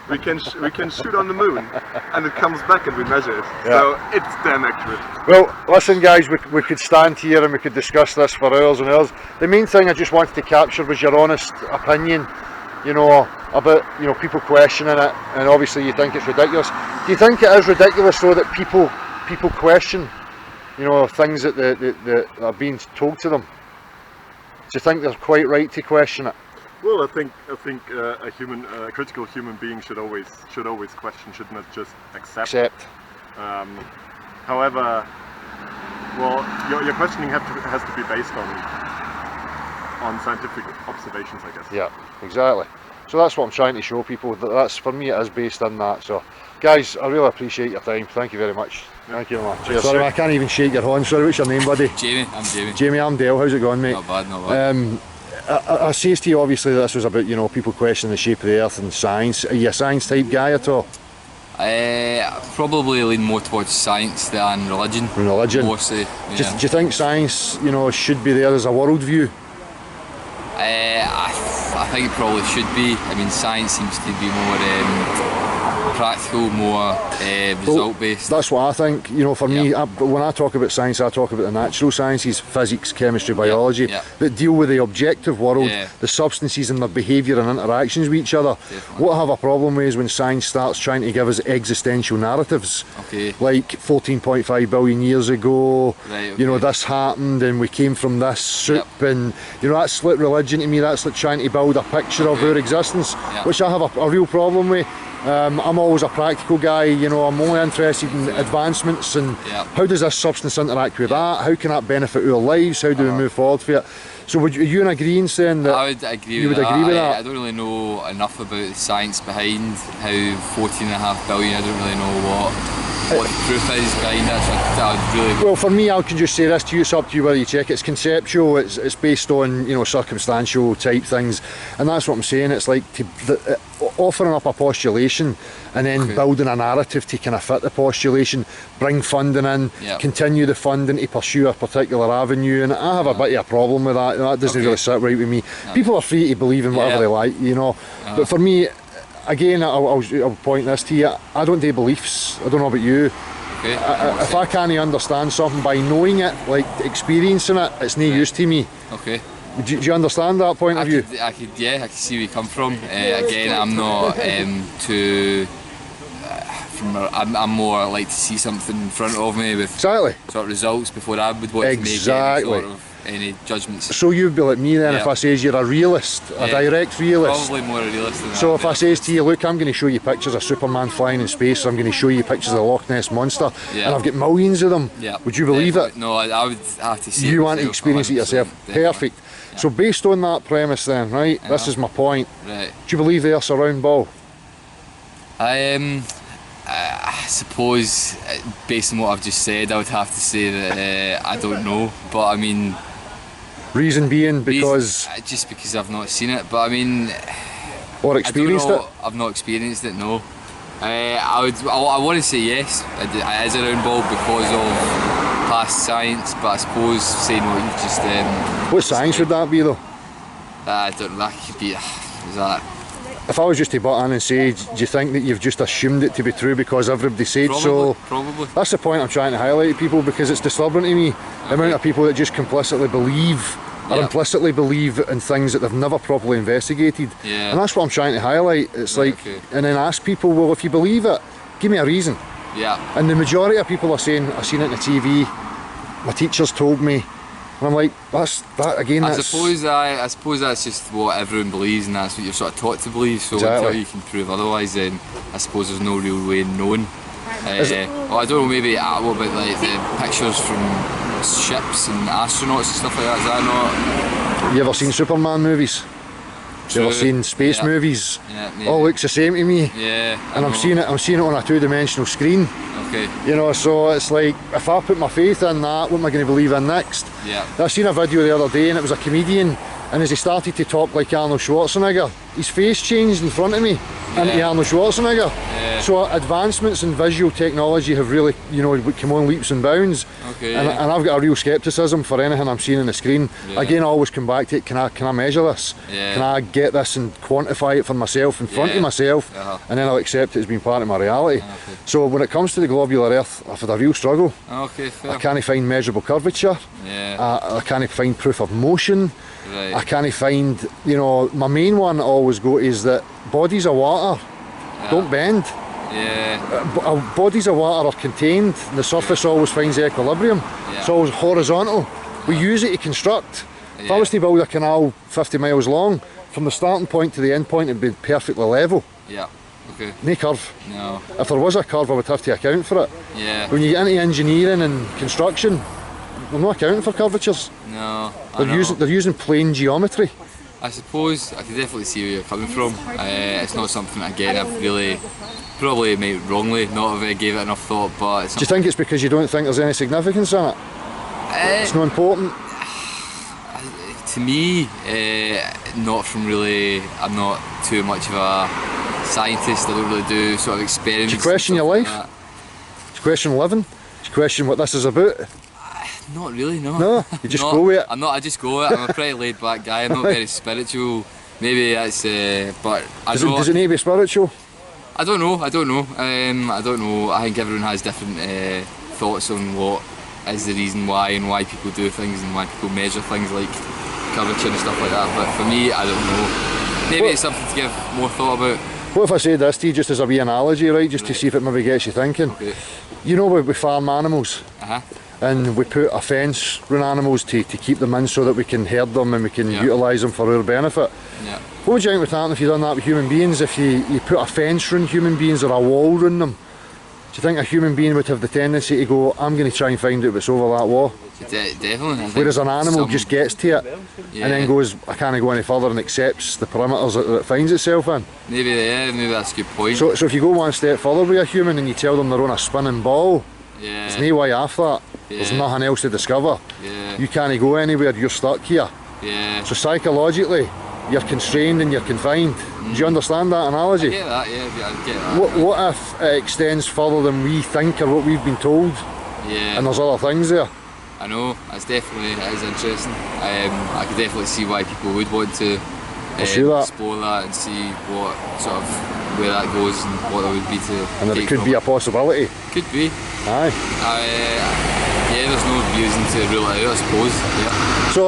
We can shoot on the moon, and it comes back, and we measure it. Yeah. So it's damn accurate. Well, listen, guys, we could stand here and we could discuss this for hours and hours. The main thing I just wanted to capture was your honest opinion, you know, about, you know, people questioning it, and obviously you think it's ridiculous. Do you think it is ridiculous though that people question, you know, things that are being told to them? Do you think they're quite right to question it? Well, I think a critical human being should always question, should not just accept. However, well, your questioning has to be based on scientific observations, I guess. Yeah, exactly. So that's what I'm trying to show people. That's, for me, it is based on that. So, guys, I really appreciate your time. Thank you very much. Thank you, man. Cheers. Sorry, I can't even shake your hand. Sorry, what's your name, buddy? Jamie. I'm Jamie. Jamie, I'm Dale. How's it going, mate? Not bad, not bad. I say to you, obviously, that this was about, you know, people questioning the shape of the Earth and science. Are you a science type guy at all? Probably lean more towards science than religion. Religion? Mostly, yeah. Do you think science, you know, should be there as a worldview? I think it probably should be. I mean, science seems to be more practical, more result based. That's what I think. You know, for me, when I talk about science, I talk about the natural sciences, physics, chemistry, biology, that deal with the objective world, the substances and their behaviour and interactions with each other. Definitely. What I have a problem with is when science starts trying to give us existential narratives, like 14.5 billion years ago, you know, this happened and we came from this soup, and you know, that's like religion to me. That's like trying to build a picture of our existence, which I have a real problem with. I'm always a practical guy, you know, I'm only interested in advancements and how does this substance interact with that, how can that benefit our lives, how do we move forward for it. So would you in agreeing saying that I would agree you with would that. agree with that? I don't really know enough about the science behind how 14.5 billion, I don't really know what the proof is behind it. So I would really. Well, for me, I can just say this to you. It's up to you whether you check it. It's conceptual. It's based on circumstantial type things, and that's what I'm saying. It's like offering up a postulation and then building a narrative to kind of fit the postulation, bring funding in, continue the funding to pursue a particular avenue, and I have a bit of a problem with that. That doesn't really sit right with me. People are free to believe in whatever they like, but for me, again, I'll point this to you. I don't do beliefs. I don't know about you. Okay. If I can't understand something by knowing it, like experiencing it, it's no use to me. Okay. Do you understand that point of view? I could see where you come from. Again, I'm not too. I'm more like to see something in front of me with sort of results before I would want to make any judgments. So you'd be like me then if I says you're a realist, a direct realist. Probably more a realist than that. So if I says to you, look, I'm going to show you pictures of Superman flying in space, I'm going to show you pictures of the Loch Ness Monster, and I've got millions of them, would you believe it? No, I would have to see it. You want to experience it yourself. Perfect. Yeah. So based on that premise then, right, this is my point. Right. Do you believe the Earth's a round ball? I suppose, based on what I've just said, I would have to say that I don't know, but I mean... Reason being because... just because I've not seen it, but I mean... Or experienced it? I've not experienced it, no. I want to say yes, it is a round ball because of past science, but I suppose saying what you've just... what science would that be though? I don't know, that could be... Is that... If I was just to butt in and say, do you think that you've just assumed it to be true because everybody said so? Probably. That's the point I'm trying to highlight to people, because it's disturbing to me, the amount of people that just complicitly believe or implicitly believe in things that they've never properly investigated. And that's what I'm trying to highlight. It's and then ask people, well, if you believe it, give me a reason. And the majority of people are saying, I've seen it on the TV, my teachers told me. And I'm like, I suppose that's just what everyone believes, and that's what you're sort of taught to believe. So until you can prove otherwise, then I suppose there's no real way of knowing. I don't know, maybe what about like the pictures from ships and astronauts and stuff like that? Is that not? You ever seen Superman movies? You ever seen space movies? All looks the same to me. And I'm seeing it on a two-dimensional screen. So it's like, if I put my faith in that, what am I going to believe in next? I seen a video the other day, and it was a comedian, and as he started to talk like Arnold Schwarzenegger, his face changed in front of me into Arnold Schwarzenegger. So advancements in visual technology have really, come on leaps and bounds. And I've got a real scepticism for anything I'm seeing on the screen. Again, I always come back to it, can I measure this? Can I get this and quantify it for myself, in front of myself, and then I'll accept it as being part of my reality. So when it comes to the globular Earth, I've had a real struggle. I can't find measurable curvature. I can't find proof of motion. I can't find, my main one I always go is that bodies of water don't bend. Bodies of water are contained, and the surface always finds equilibrium. It's always horizontal. We use it to construct. If I was to build a canal 50 miles long, from the starting point to the end point it'd be perfectly level. No curve. No. If there was a curve, I would have to account for it. When you get into engineering and construction, they're not accounting for curvatures. No. They're using plane geometry. I suppose I can definitely see where you're coming from. It's not something, again, I've really probably made wrongly not have gave it enough thought, but do you think it's because you don't think there's any significance in it? It's not important? To me, not from really. I'm not too much of a scientist. I don't really do sort of experiments. Do you question your life? Do you question living? Do you question what this is about? Not really, no. No, you just go with it. I just go with it. I'm a pretty laid back guy. I'm not very spiritual. Maybe that's, but does it need to be spiritual? I don't know. I don't know. I think everyone has different thoughts on what is the reason why and why people do things and why people measure things like curvature and stuff like that. But for me, I don't know. Maybe it's something to give more thought about. What if I say this to you just as a wee analogy, right? Just to see if it maybe gets you thinking. You know, we farm animals. And we put a fence around animals to keep them in so that we can herd them and we can utilise them for our benefit. What would you think would happen if you done that with human beings? If you put a fence around human beings or a wall around them, do you think a human being would have the tendency to go, I'm going to try and find out what's over that wall? Definitely. Whereas an animal just gets to it and then goes, I can't go any further, and accepts the parameters that it finds itself in. Maybe that's a good point. So if you go one step further with a human and you tell them they're on a spinning ball, there's no way off that. There's nothing else to discover. You can't go anywhere, you're stuck here. So psychologically, you're constrained and you're confined. Do you understand that analogy? I get that, I get that. What if it extends further than we think or what we've been told? And there's other things there. I know, it is interesting. I could definitely see why people would want to explore that and see what sort of where that goes and what there would be to. And that it could be a possibility. Could be. Aye. There's no reason to rule it out, I suppose. Yeah. So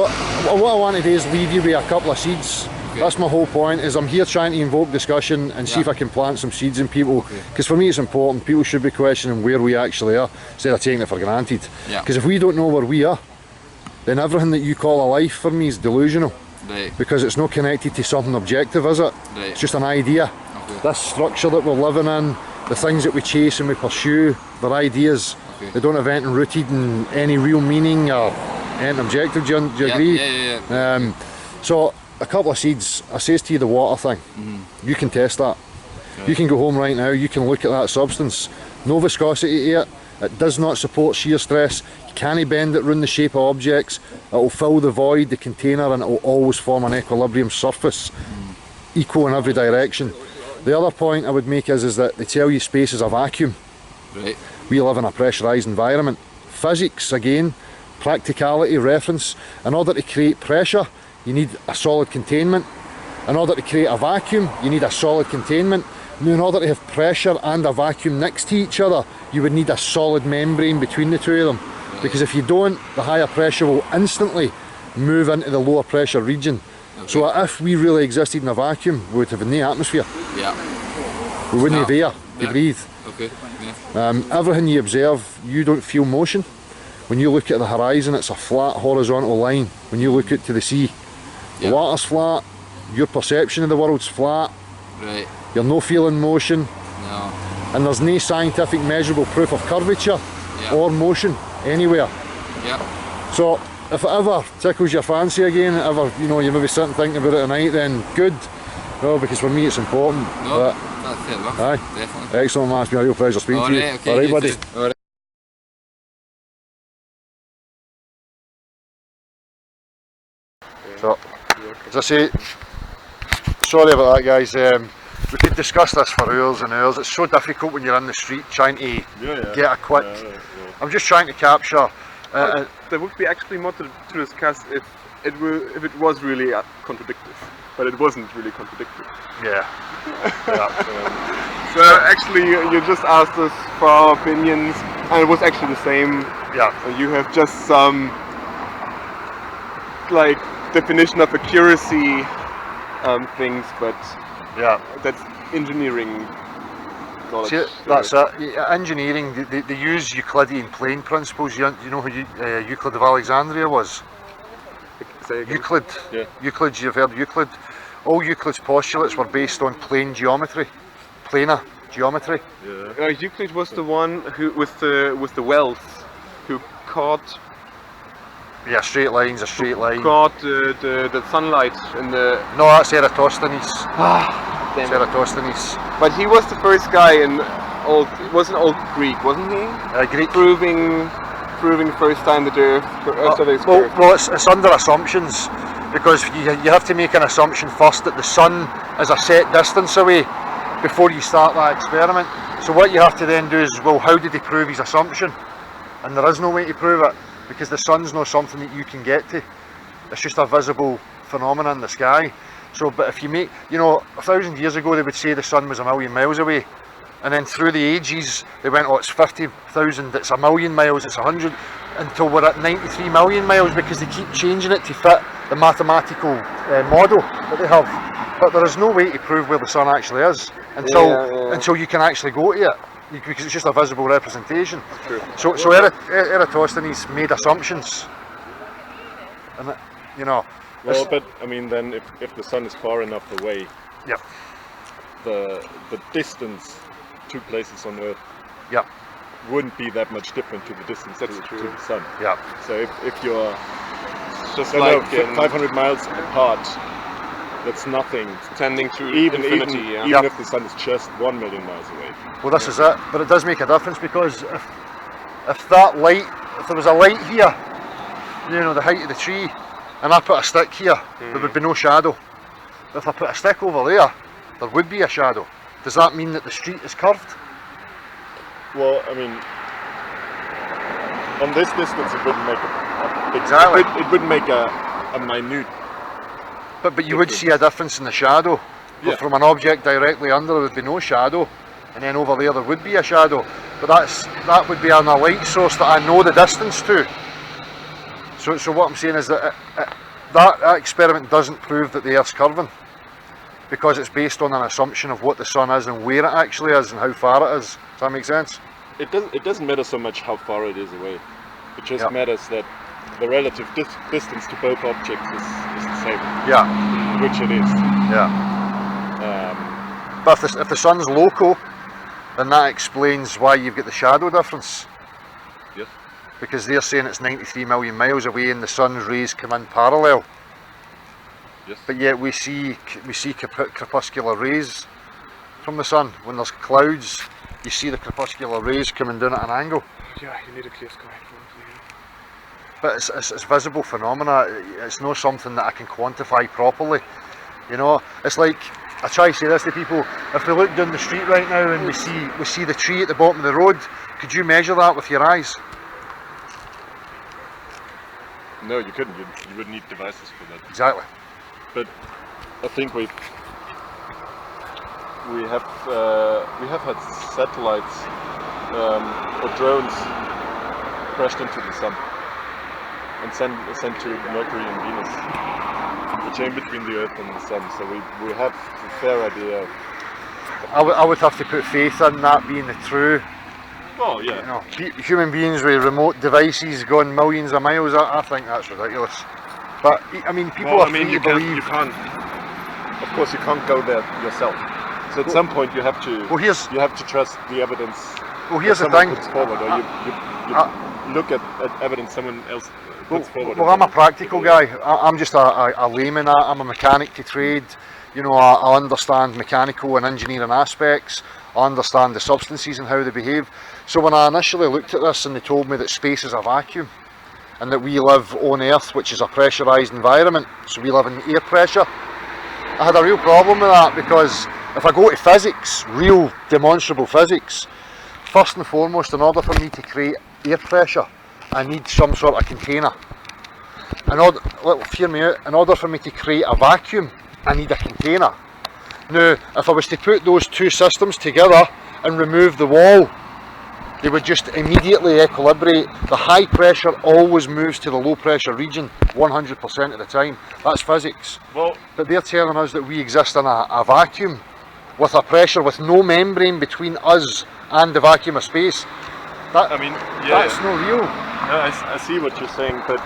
what I want to do is leave you with a couple of seeds. Okay. That's my whole point, is I'm here trying to invoke discussion and see if I can plant some seeds in people, because for me it's important. People should be questioning where we actually are instead of taking it for granted, because if we don't know where we are, then everything that you call a life for me is delusional, because it's not connected to something objective, is it? It's just an idea. This structure that we're living in, the things that we chase and we pursue, they're ideas. They don't have anything rooted in any real meaning or anything objective. Do you agree? So a couple of seeds. I says to you, the water thing, you can test that. You can go home right now, you can look at that substance. No viscosity to it. It does not support shear stress. You can't bend it around the shape of objects. It will fill the void, the container, and it will always form an equilibrium surface, equal in every direction. The other point I would make is that they tell you space is a vacuum. We live in a pressurised environment. Physics, again, practicality, reference. In order to create pressure, you need a solid containment. In order to create a vacuum, you need a solid containment. Now, in order to have pressure and a vacuum next to each other, you would need a solid membrane between the two of them. Because if you don't, the higher pressure will instantly move into the lower pressure region. So if we really existed in a vacuum, we would have no atmosphere. We wouldn't have air to breathe. Everything you observe, you don't feel motion. When you look at the horizon, it's a flat horizontal line. When you look out to the sea, the water's flat, your perception of the world's flat, you're no feeling motion, and there's no scientific measurable proof of curvature or motion anywhere. So if it ever tickles your fancy again, you maybe sit and think about it tonight, then good. No, because for me it's important. That's fair enough. Definitely. Excellent, man. It's been a real pleasure speaking to you. Alright, buddy. Alright. So, as I say, sorry about that, guys. We could discuss this for hours and hours. It's so difficult when you're in the street trying to get a quick. I'm just trying to capture. There would be actually more to discuss if it was really contradictory, but it wasn't really contradictory. So actually, you just asked us for our opinions, and it was actually the same. You have just some like definition of accuracy things, but that's engineering knowledge. See, that's it. Engineering, they use Euclidean plane principles. You know who Euclid of Alexandria was? Euclid. Euclid, you've heard Euclid. All Euclid's postulates were based on plane geometry, planar geometry. Euclid was the one who with the wells who caught. A straight line's a straight line. Caught the sunlight in the. No, that's Eratosthenes. Damn Eratosthenes. But he was the first guy in old Greek, wasn't he? Greek. Proving first time that the Earth is curved. Well, it's under assumptions, because you have to make an assumption first that the sun is a set distance away before you start that experiment. So what you have to then do is, well, how did he prove his assumption? And there is no way to prove it, because the sun's not something that you can get to. It's just a visible phenomenon in the sky. So, but if you make, 1,000 years ago they would say the sun was 1,000,000 miles away. And then through the ages, they went, it's 50,000, it's 1,000,000 miles, it's 100, until we're at 93 million miles, because they keep changing it to fit the mathematical model that they have. But there is no way to prove where the sun actually is until you can actually go to it, because it's just a visible representation. So Eratosthenes made assumptions, and Well, but I mean, then if the sun is far enough away, the distance to places on Earth wouldn't be that much different to the distance to the sun. Yeah. So if you're just 500 miles apart, that's nothing. Tending to even infinity. Even if the sun is just 1 million miles away. Well, this is it. But it does make a difference, because if that light, if there was a light here, you know, the height of the tree, and I put a stick here, there would be no shadow. If I put a stick over there would be a shadow. Does that mean that the street is curved? Well, I mean, on this distance it wouldn't make a big Exactly. It wouldn't make a minute. But you would see a difference in the shadow. Yeah. But from an object directly under, there would be no shadow, and then over there would be a shadow. But that would be on a light source that I know the distance to. So what I'm saying is that that experiment doesn't prove that the Earth's curving, because it's based on an assumption of what the sun is and where it actually is and how far it is. Does that make sense? It doesn't matter so much how far it is away. It just matters that the relative distance to both objects is the same. Yeah. Which it is. Yeah. But if the sun's local, then that explains why you've got the shadow difference. Yes. Because they're saying it's 93 million miles away and the sun's rays come in parallel. Yes. But yet we see crepuscular rays from the sun. When there's clouds, you see the crepuscular rays coming down at an angle. Yeah, you need a clear sky. But it's visible phenomena. It's not something that I can quantify properly. You know, it's like, I try to say this to people: if we look down the street right now and we see the tree at the bottom of the road, could you measure that with your eyes? No, you couldn't. You would need devices for that. Exactly. But I think we have had satellites or drones crashed into the sun and sent to Mercury and Venus, which are in between the Earth and the sun. So we have a fair idea. I would have to put faith in that being the true. Oh yeah. You know, human beings with remote devices going millions of miles. I think that's ridiculous. But I mean, people are free to believe. You can't. Of course, you can't go there yourself. So at some point, you have to. Well, you have to trust the evidence. Well, here's the someone thing. Puts forward, or you look at evidence someone else puts forward. Well, I'm a practical guy. I'm just a layman. I'm a mechanic to trade. You know, I understand mechanical and engineering aspects. I understand the substances and how they behave. So when I initially looked at this and they told me that space is a vacuum and that we live on Earth, which is a pressurised environment, so we live in air pressure, I had a real problem with that, because if I go to physics, real demonstrable physics, first and foremost, in order for me to create air pressure, I need some sort of container. Hear me out, in order for me to create a vacuum, I need a container. Now, if I was to put those two systems together and remove the wall, they would just immediately equilibrate. The high pressure always moves to the low pressure region 100% of the time. That's physics. Well, but they're telling us that we exist in a vacuum with a pressure with no membrane between us and the vacuum of space. That's no real. No, I see what you're saying, but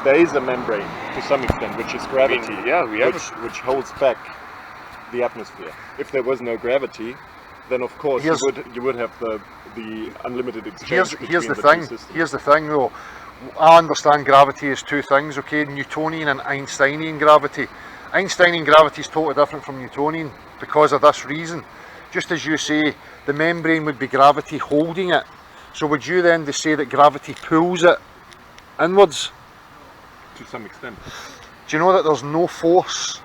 there is a membrane to some extent, which is gravity. Which holds back the atmosphere. If there was no gravity, then of course you would have the unlimited exchange here's the two thing. systems. Here's the thing, though. I understand gravity is two things, okay? Newtonian and Einsteinian gravity. Einsteinian gravity is totally different from Newtonian because of this reason. Just as you say, the membrane would be gravity holding it. So would you then say that gravity pulls it inwards? To some extent. Do you know that there's no force?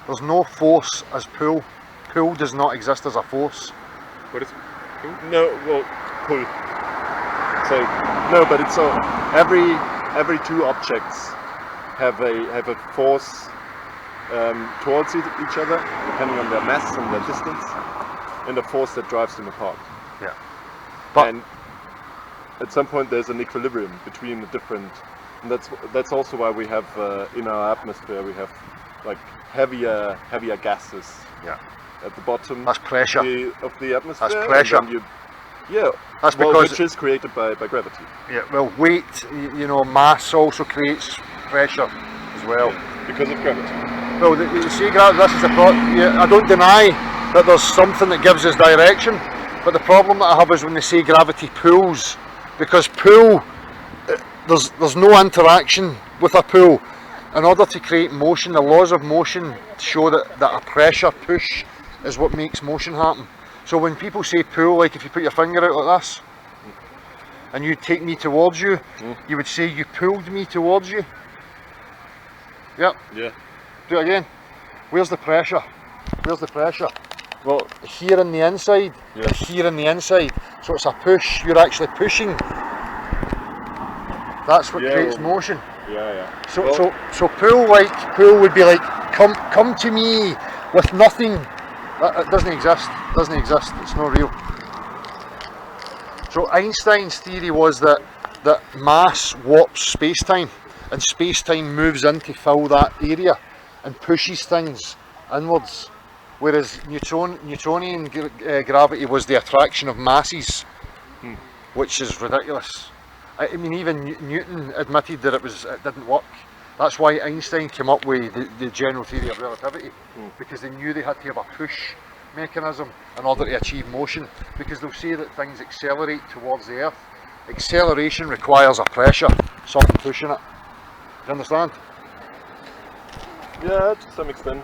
There's no force as pull. Pull does not exist as a force. What is pull? No, well, pull. So no, but it's so every two objects have a force towards each other, depending on their mass and their distance, and a force that drives them apart. Yeah. And at some point there's an equilibrium between the different, and that's also why we have in our atmosphere we have like heavier gases. Yeah. At the bottom. That's pressure. Of the atmosphere. That's pressure. That's because which is created by gravity. Yeah. Well, weight, mass also creates pressure as well. Yeah, because of gravity. Well, you see, this is I don't deny that there's something that gives us direction, But the problem that I have is when they say gravity pulls, because pull, there's no interaction with a pull. In order to create motion, the laws of motion show that a pressure push is what makes motion happen. So when people say pull, like if you put your finger out like this, and you take me towards you, you would say you pulled me towards you. Yep. Yeah. Do it again. Where's the pressure? Where's the pressure? Well, here in the inside, and here in the inside. So it's a push. You're actually pushing. That's what creates motion. Yeah. So pull would be like come to me with nothing. It doesn't exist. Doesn't exist. It's not real. So Einstein's theory was that mass warps space-time, and space-time moves in to fill that area and pushes things inwards. Whereas Newtonian gravity was the attraction of masses, which is ridiculous. I mean, even Newton admitted that it didn't work. That's why Einstein came up with the general theory of relativity, because they knew they had to have a push mechanism in order to achieve motion, because they'll say that things accelerate towards the Earth. Acceleration requires a pressure, something pushing it. Do you understand? Yeah, to some extent.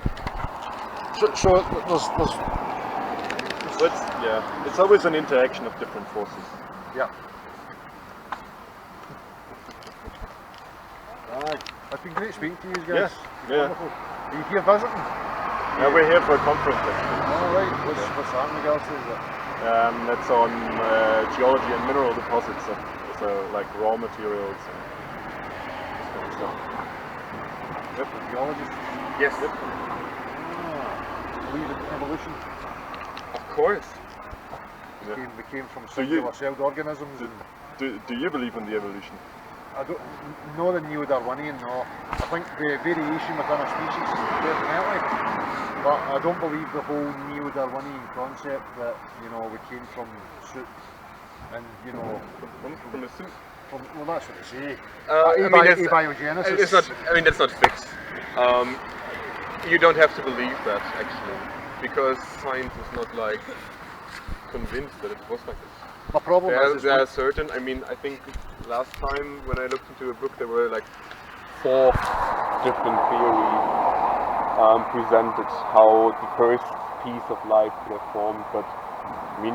So it's always an interaction of different forces. Yeah. It's been great speaking to you guys. Yeah. Wonderful. Are you here visiting? Yeah, we're here for a conference actually. Oh right. What's that in regards to? It's on geology and mineral deposits, so like raw materials and this kind of stuff. Yep, geologist. Yes. Yep. Believe in evolution. Of course. We came from singular-celled organisms. Do you believe in the evolution? I don't know the neo-Darwinian, no. I think the variation within a species, definitely. But I don't believe the whole neo-Darwinian concept that, we came from soup and, from a soup? Well, that's what they say. Abiogenesis. It's not, that's not fixed. You don't have to believe that, actually, because science is not, convinced that it was like this. The problem there are certain, I think last time when I looked into a book there were 4 different theories presented how the first piece of life could have formed, but you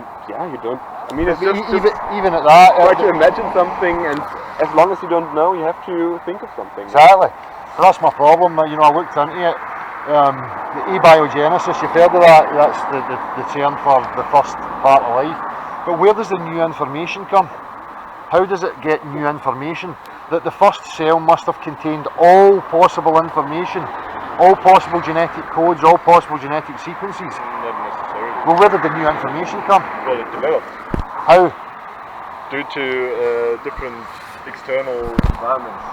don't, it's just even at that, try to imagine something, and as long as you don't know, you have to think of something. Exactly. So that's my problem. I looked into it. The abiogenesis, you've heard of that? That's the term for the first part of life. But where does the new information come? How does it get new information? That the first cell must have contained all possible information, all possible genetic codes, all possible genetic sequences. Not necessarily. Well, where did the new information come? Well, it developed. How? Due to different external environments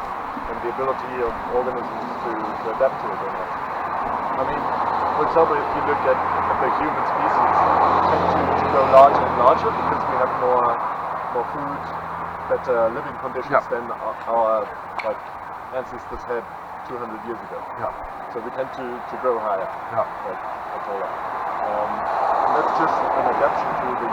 and the ability of organisms to adapt to it or not. For example, if you look at the human species, we tend to grow larger and larger because we have more food, better living conditions than our ancestors had 200 years ago. Yeah. So we tend to grow higher, taller. And that's just an adaptation to the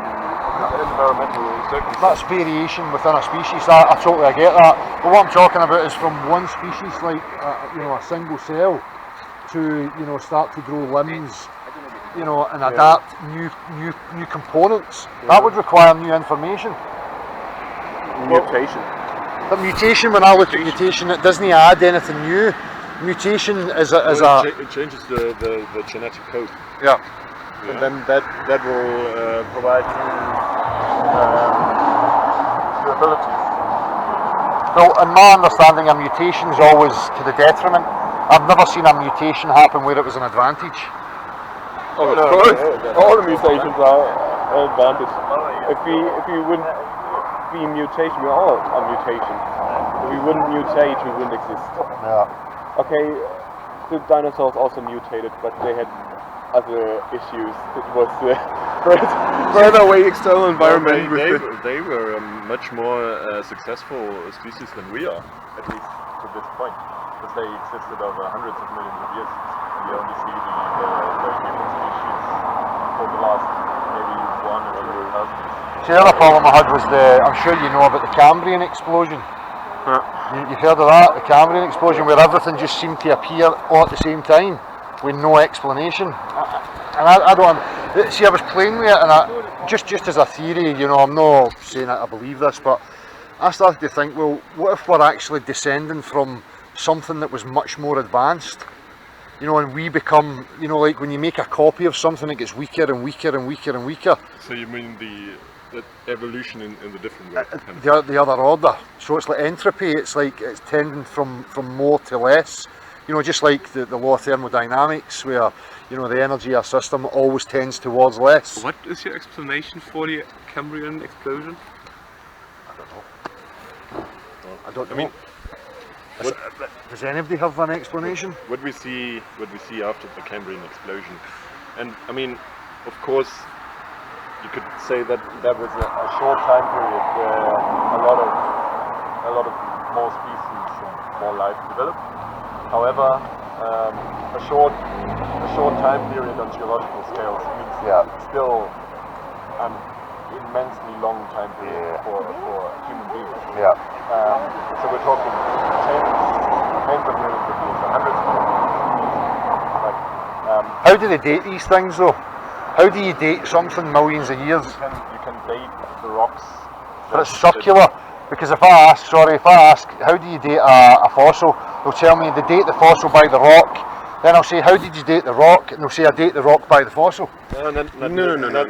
environmental circumstances. That's variation within a species. I totally get that. But what I'm talking about is from one species, like a single cell, to start to grow limbs, and adapt new components. That would require new information. Mutation. But mutation, when I look at mutation, it doesn't add anything new. Mutation is it changes the genetic code. Yeah. And then that will provide new abilities. Well, in my understanding, a mutation is always to the detriment. I've never seen a mutation happen where it was an advantage. Oh, of course. All the mutations are an advantage. If we wouldn't be mutation, we're all a mutation. If we wouldn't mutate, we wouldn't exist. Yeah. Okay, the dinosaurs also mutated, but they had other issues. It was further away external environment. They were a much more successful species than we are, at least to this point. Because they existed over hundreds of millions of years. we only see the human species for the last maybe 1 or 2,000 years. See, the other problem I had was I'm sure you know about the Cambrian explosion. You've heard of that, the Cambrian explosion, where everything just seemed to appear all at the same time with no explanation. And I don't see. I was playing with it, and just as a theory, you know, I'm not saying that I believe this, but I started to think, well, what if we're actually descending from something that was much more advanced? You know, and we become, you know, like when you make a copy of something, it gets weaker and weaker and weaker and weaker. So you mean the evolution in the different way? The other order. So it's like entropy. It's like it's tending from more to less. You know, just like the law of thermodynamics, where, you know, the energy of our system always tends towards less. What is your explanation for the Cambrian explosion? I don't know. Does anybody have an explanation? What we see after the Cambrian explosion, and I mean, of course, you could say that there was a short time period where a lot of more species and more life developed. However, a short time period on geological scales means still an immensely long time period for human beings. So we're talking tens of millions of years, hundreds of millions of years. How do they date these things though? How do you date something millions of years? You can date the rocks. But it's circular. Because if I ask, how do you date a fossil? They'll tell me they date the fossil by the rock. Then I'll say, how did you date the rock? And they'll say, I date the rock by the fossil. No, not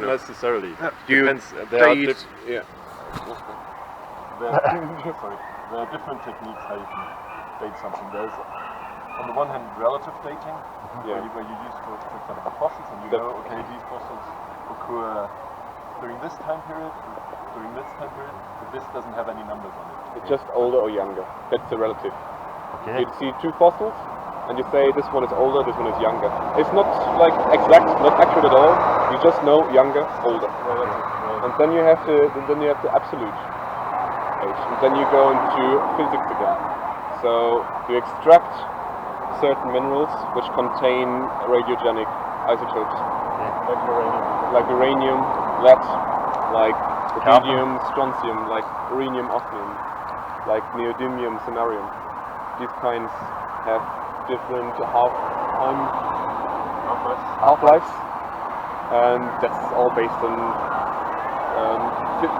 necessarily. Depends. There are different techniques how you can date something. There's, on the one hand, relative dating, where you use, for example, fossils, and you know, okay, these fossils occur during this time period, during this time period, but this doesn't have any numbers on it. It's just older or younger. That's the relative. Okay. You see two fossils, and you say this one is older, this one is younger. It's not like exact, not accurate at all. You just know younger, older. And then you have the absolute age, and then you go into physics again. So you extract certain minerals which contain radiogenic isotopes, like uranium, lead, like rubidium, strontium, like rhenium, osmium, like neodymium, samarium. These kinds have different half-lives, and that's all based on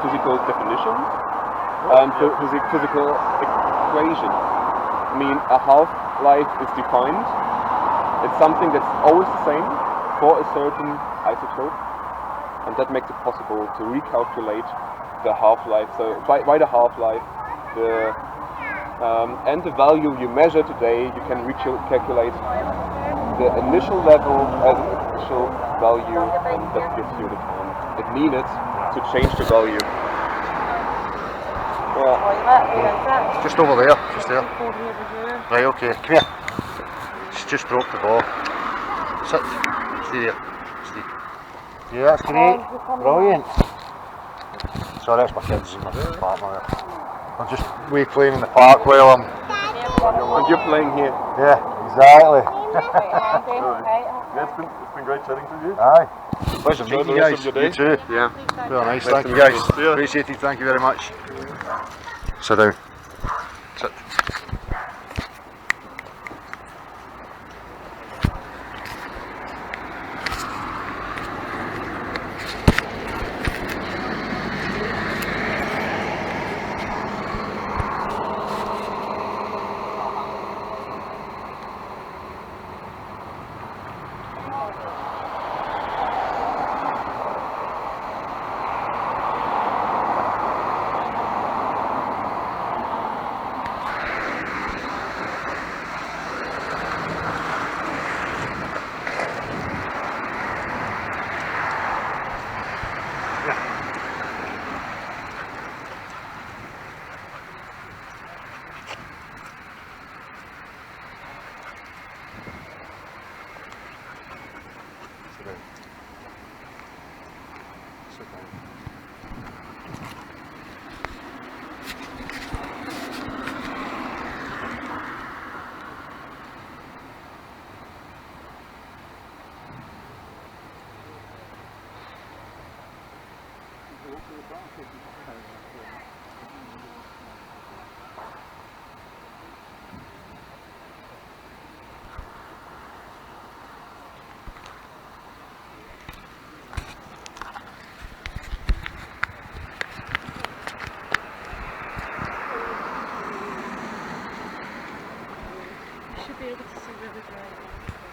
physical definitions and physical equations. I mean, a half-life is defined. It's something that's always the same for a certain isotope, and that makes it possible to recalculate the half-life. So by the half-life, and the value you measure today, you can recalculate the initial level as an initial value, and that gives you the time it needed to change the value. Just over there, just there. Right, okay, come here. She's just broke the ball. Sit. Stay there. Stay. Yeah, that's great. Brilliant. Sorry, that's my kids and my partner. I'm just playing in the park while I'm... And you're playing here? Yeah, exactly. It's been great chatting to you. Aye. Pleasure meeting you guys. You too. Yeah. Very nice, thank you guys. Appreciate it, thank you very much. Sit down. Sit. should be able to see really well.